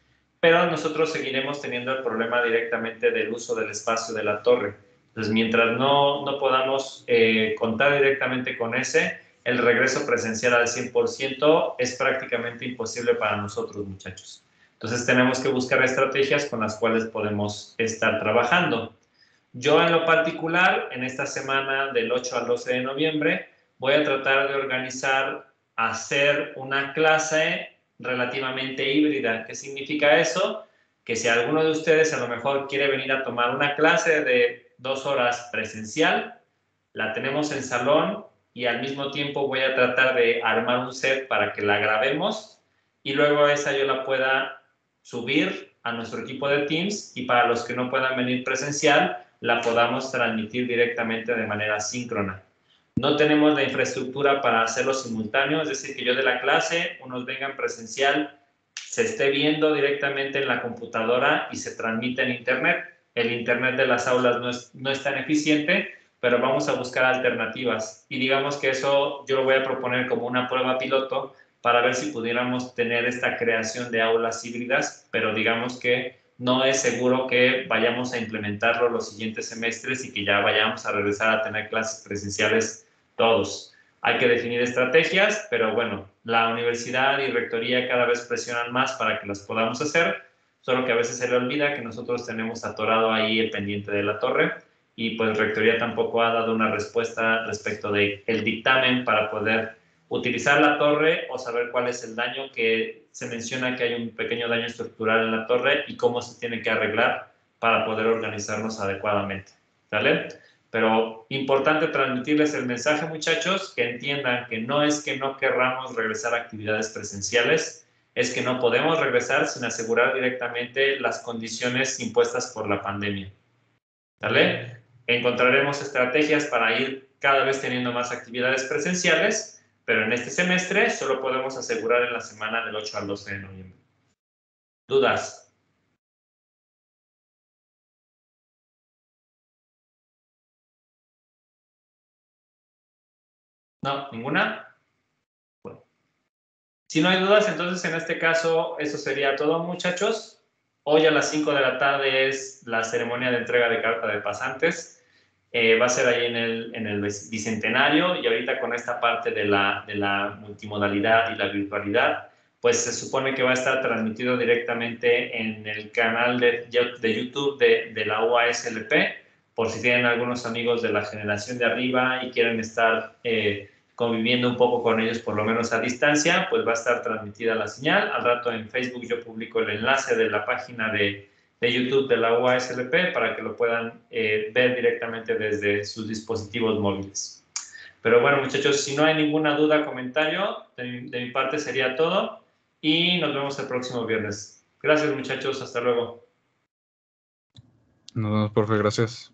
pero nosotros seguiremos teniendo el problema directamente del uso del espacio de la torre. Entonces, mientras no podamos contar directamente con ese, el regreso presencial al 100% es prácticamente imposible para nosotros, muchachos. Entonces, tenemos que buscar estrategias con las cuales podemos estar trabajando. Yo en lo particular, en esta semana del 8 al 12 de noviembre, voy a tratar de organizar, hacer una clase relativamente híbrida. ¿Qué significa eso? Que si alguno de ustedes a lo mejor quiere venir a tomar una clase de 2 horas presencial, la tenemos en salón y al mismo tiempo voy a tratar de armar un set para que la grabemos y luego esa yo la pueda subir a nuestro equipo de Teams y para los que no puedan venir presencial, la podamos transmitir directamente de manera síncrona. No tenemos la infraestructura para hacerlo simultáneo, es decir, que yo de la clase, unos vengan presencial, se esté viendo directamente en la computadora y se transmite en Internet. El Internet de las aulas no es tan eficiente, pero vamos a buscar alternativas. Y digamos que eso yo lo voy a proponer como una prueba piloto para ver si pudiéramos tener esta creación de aulas híbridas, pero digamos que no es seguro que vayamos a implementarlo los siguientes semestres y que ya vayamos a regresar a tener clases presenciales todos. Hay que definir estrategias, pero bueno, la universidad y rectoría cada vez presionan más para que las podamos hacer, solo que a veces se le olvida que nosotros tenemos atorado ahí el pendiente de la torre y pues rectoría tampoco ha dado una respuesta respecto del dictamen para poder utilizar la torre o saber cuál es el daño que se menciona que hay un pequeño daño estructural en la torre y cómo se tiene que arreglar para poder organizarnos adecuadamente, ¿vale? Pero importante transmitirles el mensaje, muchachos, que entiendan que no es que no querramos regresar a actividades presenciales, es que no podemos regresar sin asegurar directamente las condiciones impuestas por la pandemia, ¿vale? Encontraremos estrategias para ir cada vez teniendo más actividades presenciales, pero en este semestre solo podemos asegurar en la semana del 8 al 12 de noviembre. ¿Dudas? ¿No? ¿Ninguna? Bueno. Si no hay dudas, entonces en este caso eso sería todo, muchachos. Hoy a las 5 de la tarde es la ceremonia de entrega de carta de pasantes. Va a ser ahí en el Bicentenario y ahorita con esta parte de la multimodalidad y la virtualidad, pues se supone que va a estar transmitido directamente en el canal de YouTube de la UASLP, por si tienen algunos amigos de la generación de arriba y quieren estar conviviendo un poco con ellos, por lo menos a distancia, pues va a estar transmitida la señal. Al rato en Facebook yo publico el enlace de la página de YouTube de la UASLP para que lo puedan ver directamente desde sus dispositivos móviles. Pero bueno, muchachos, si no hay ninguna duda, comentario, de mi parte sería todo y nos vemos el próximo viernes. Gracias, muchachos, hasta luego. Nos vemos, profe, gracias.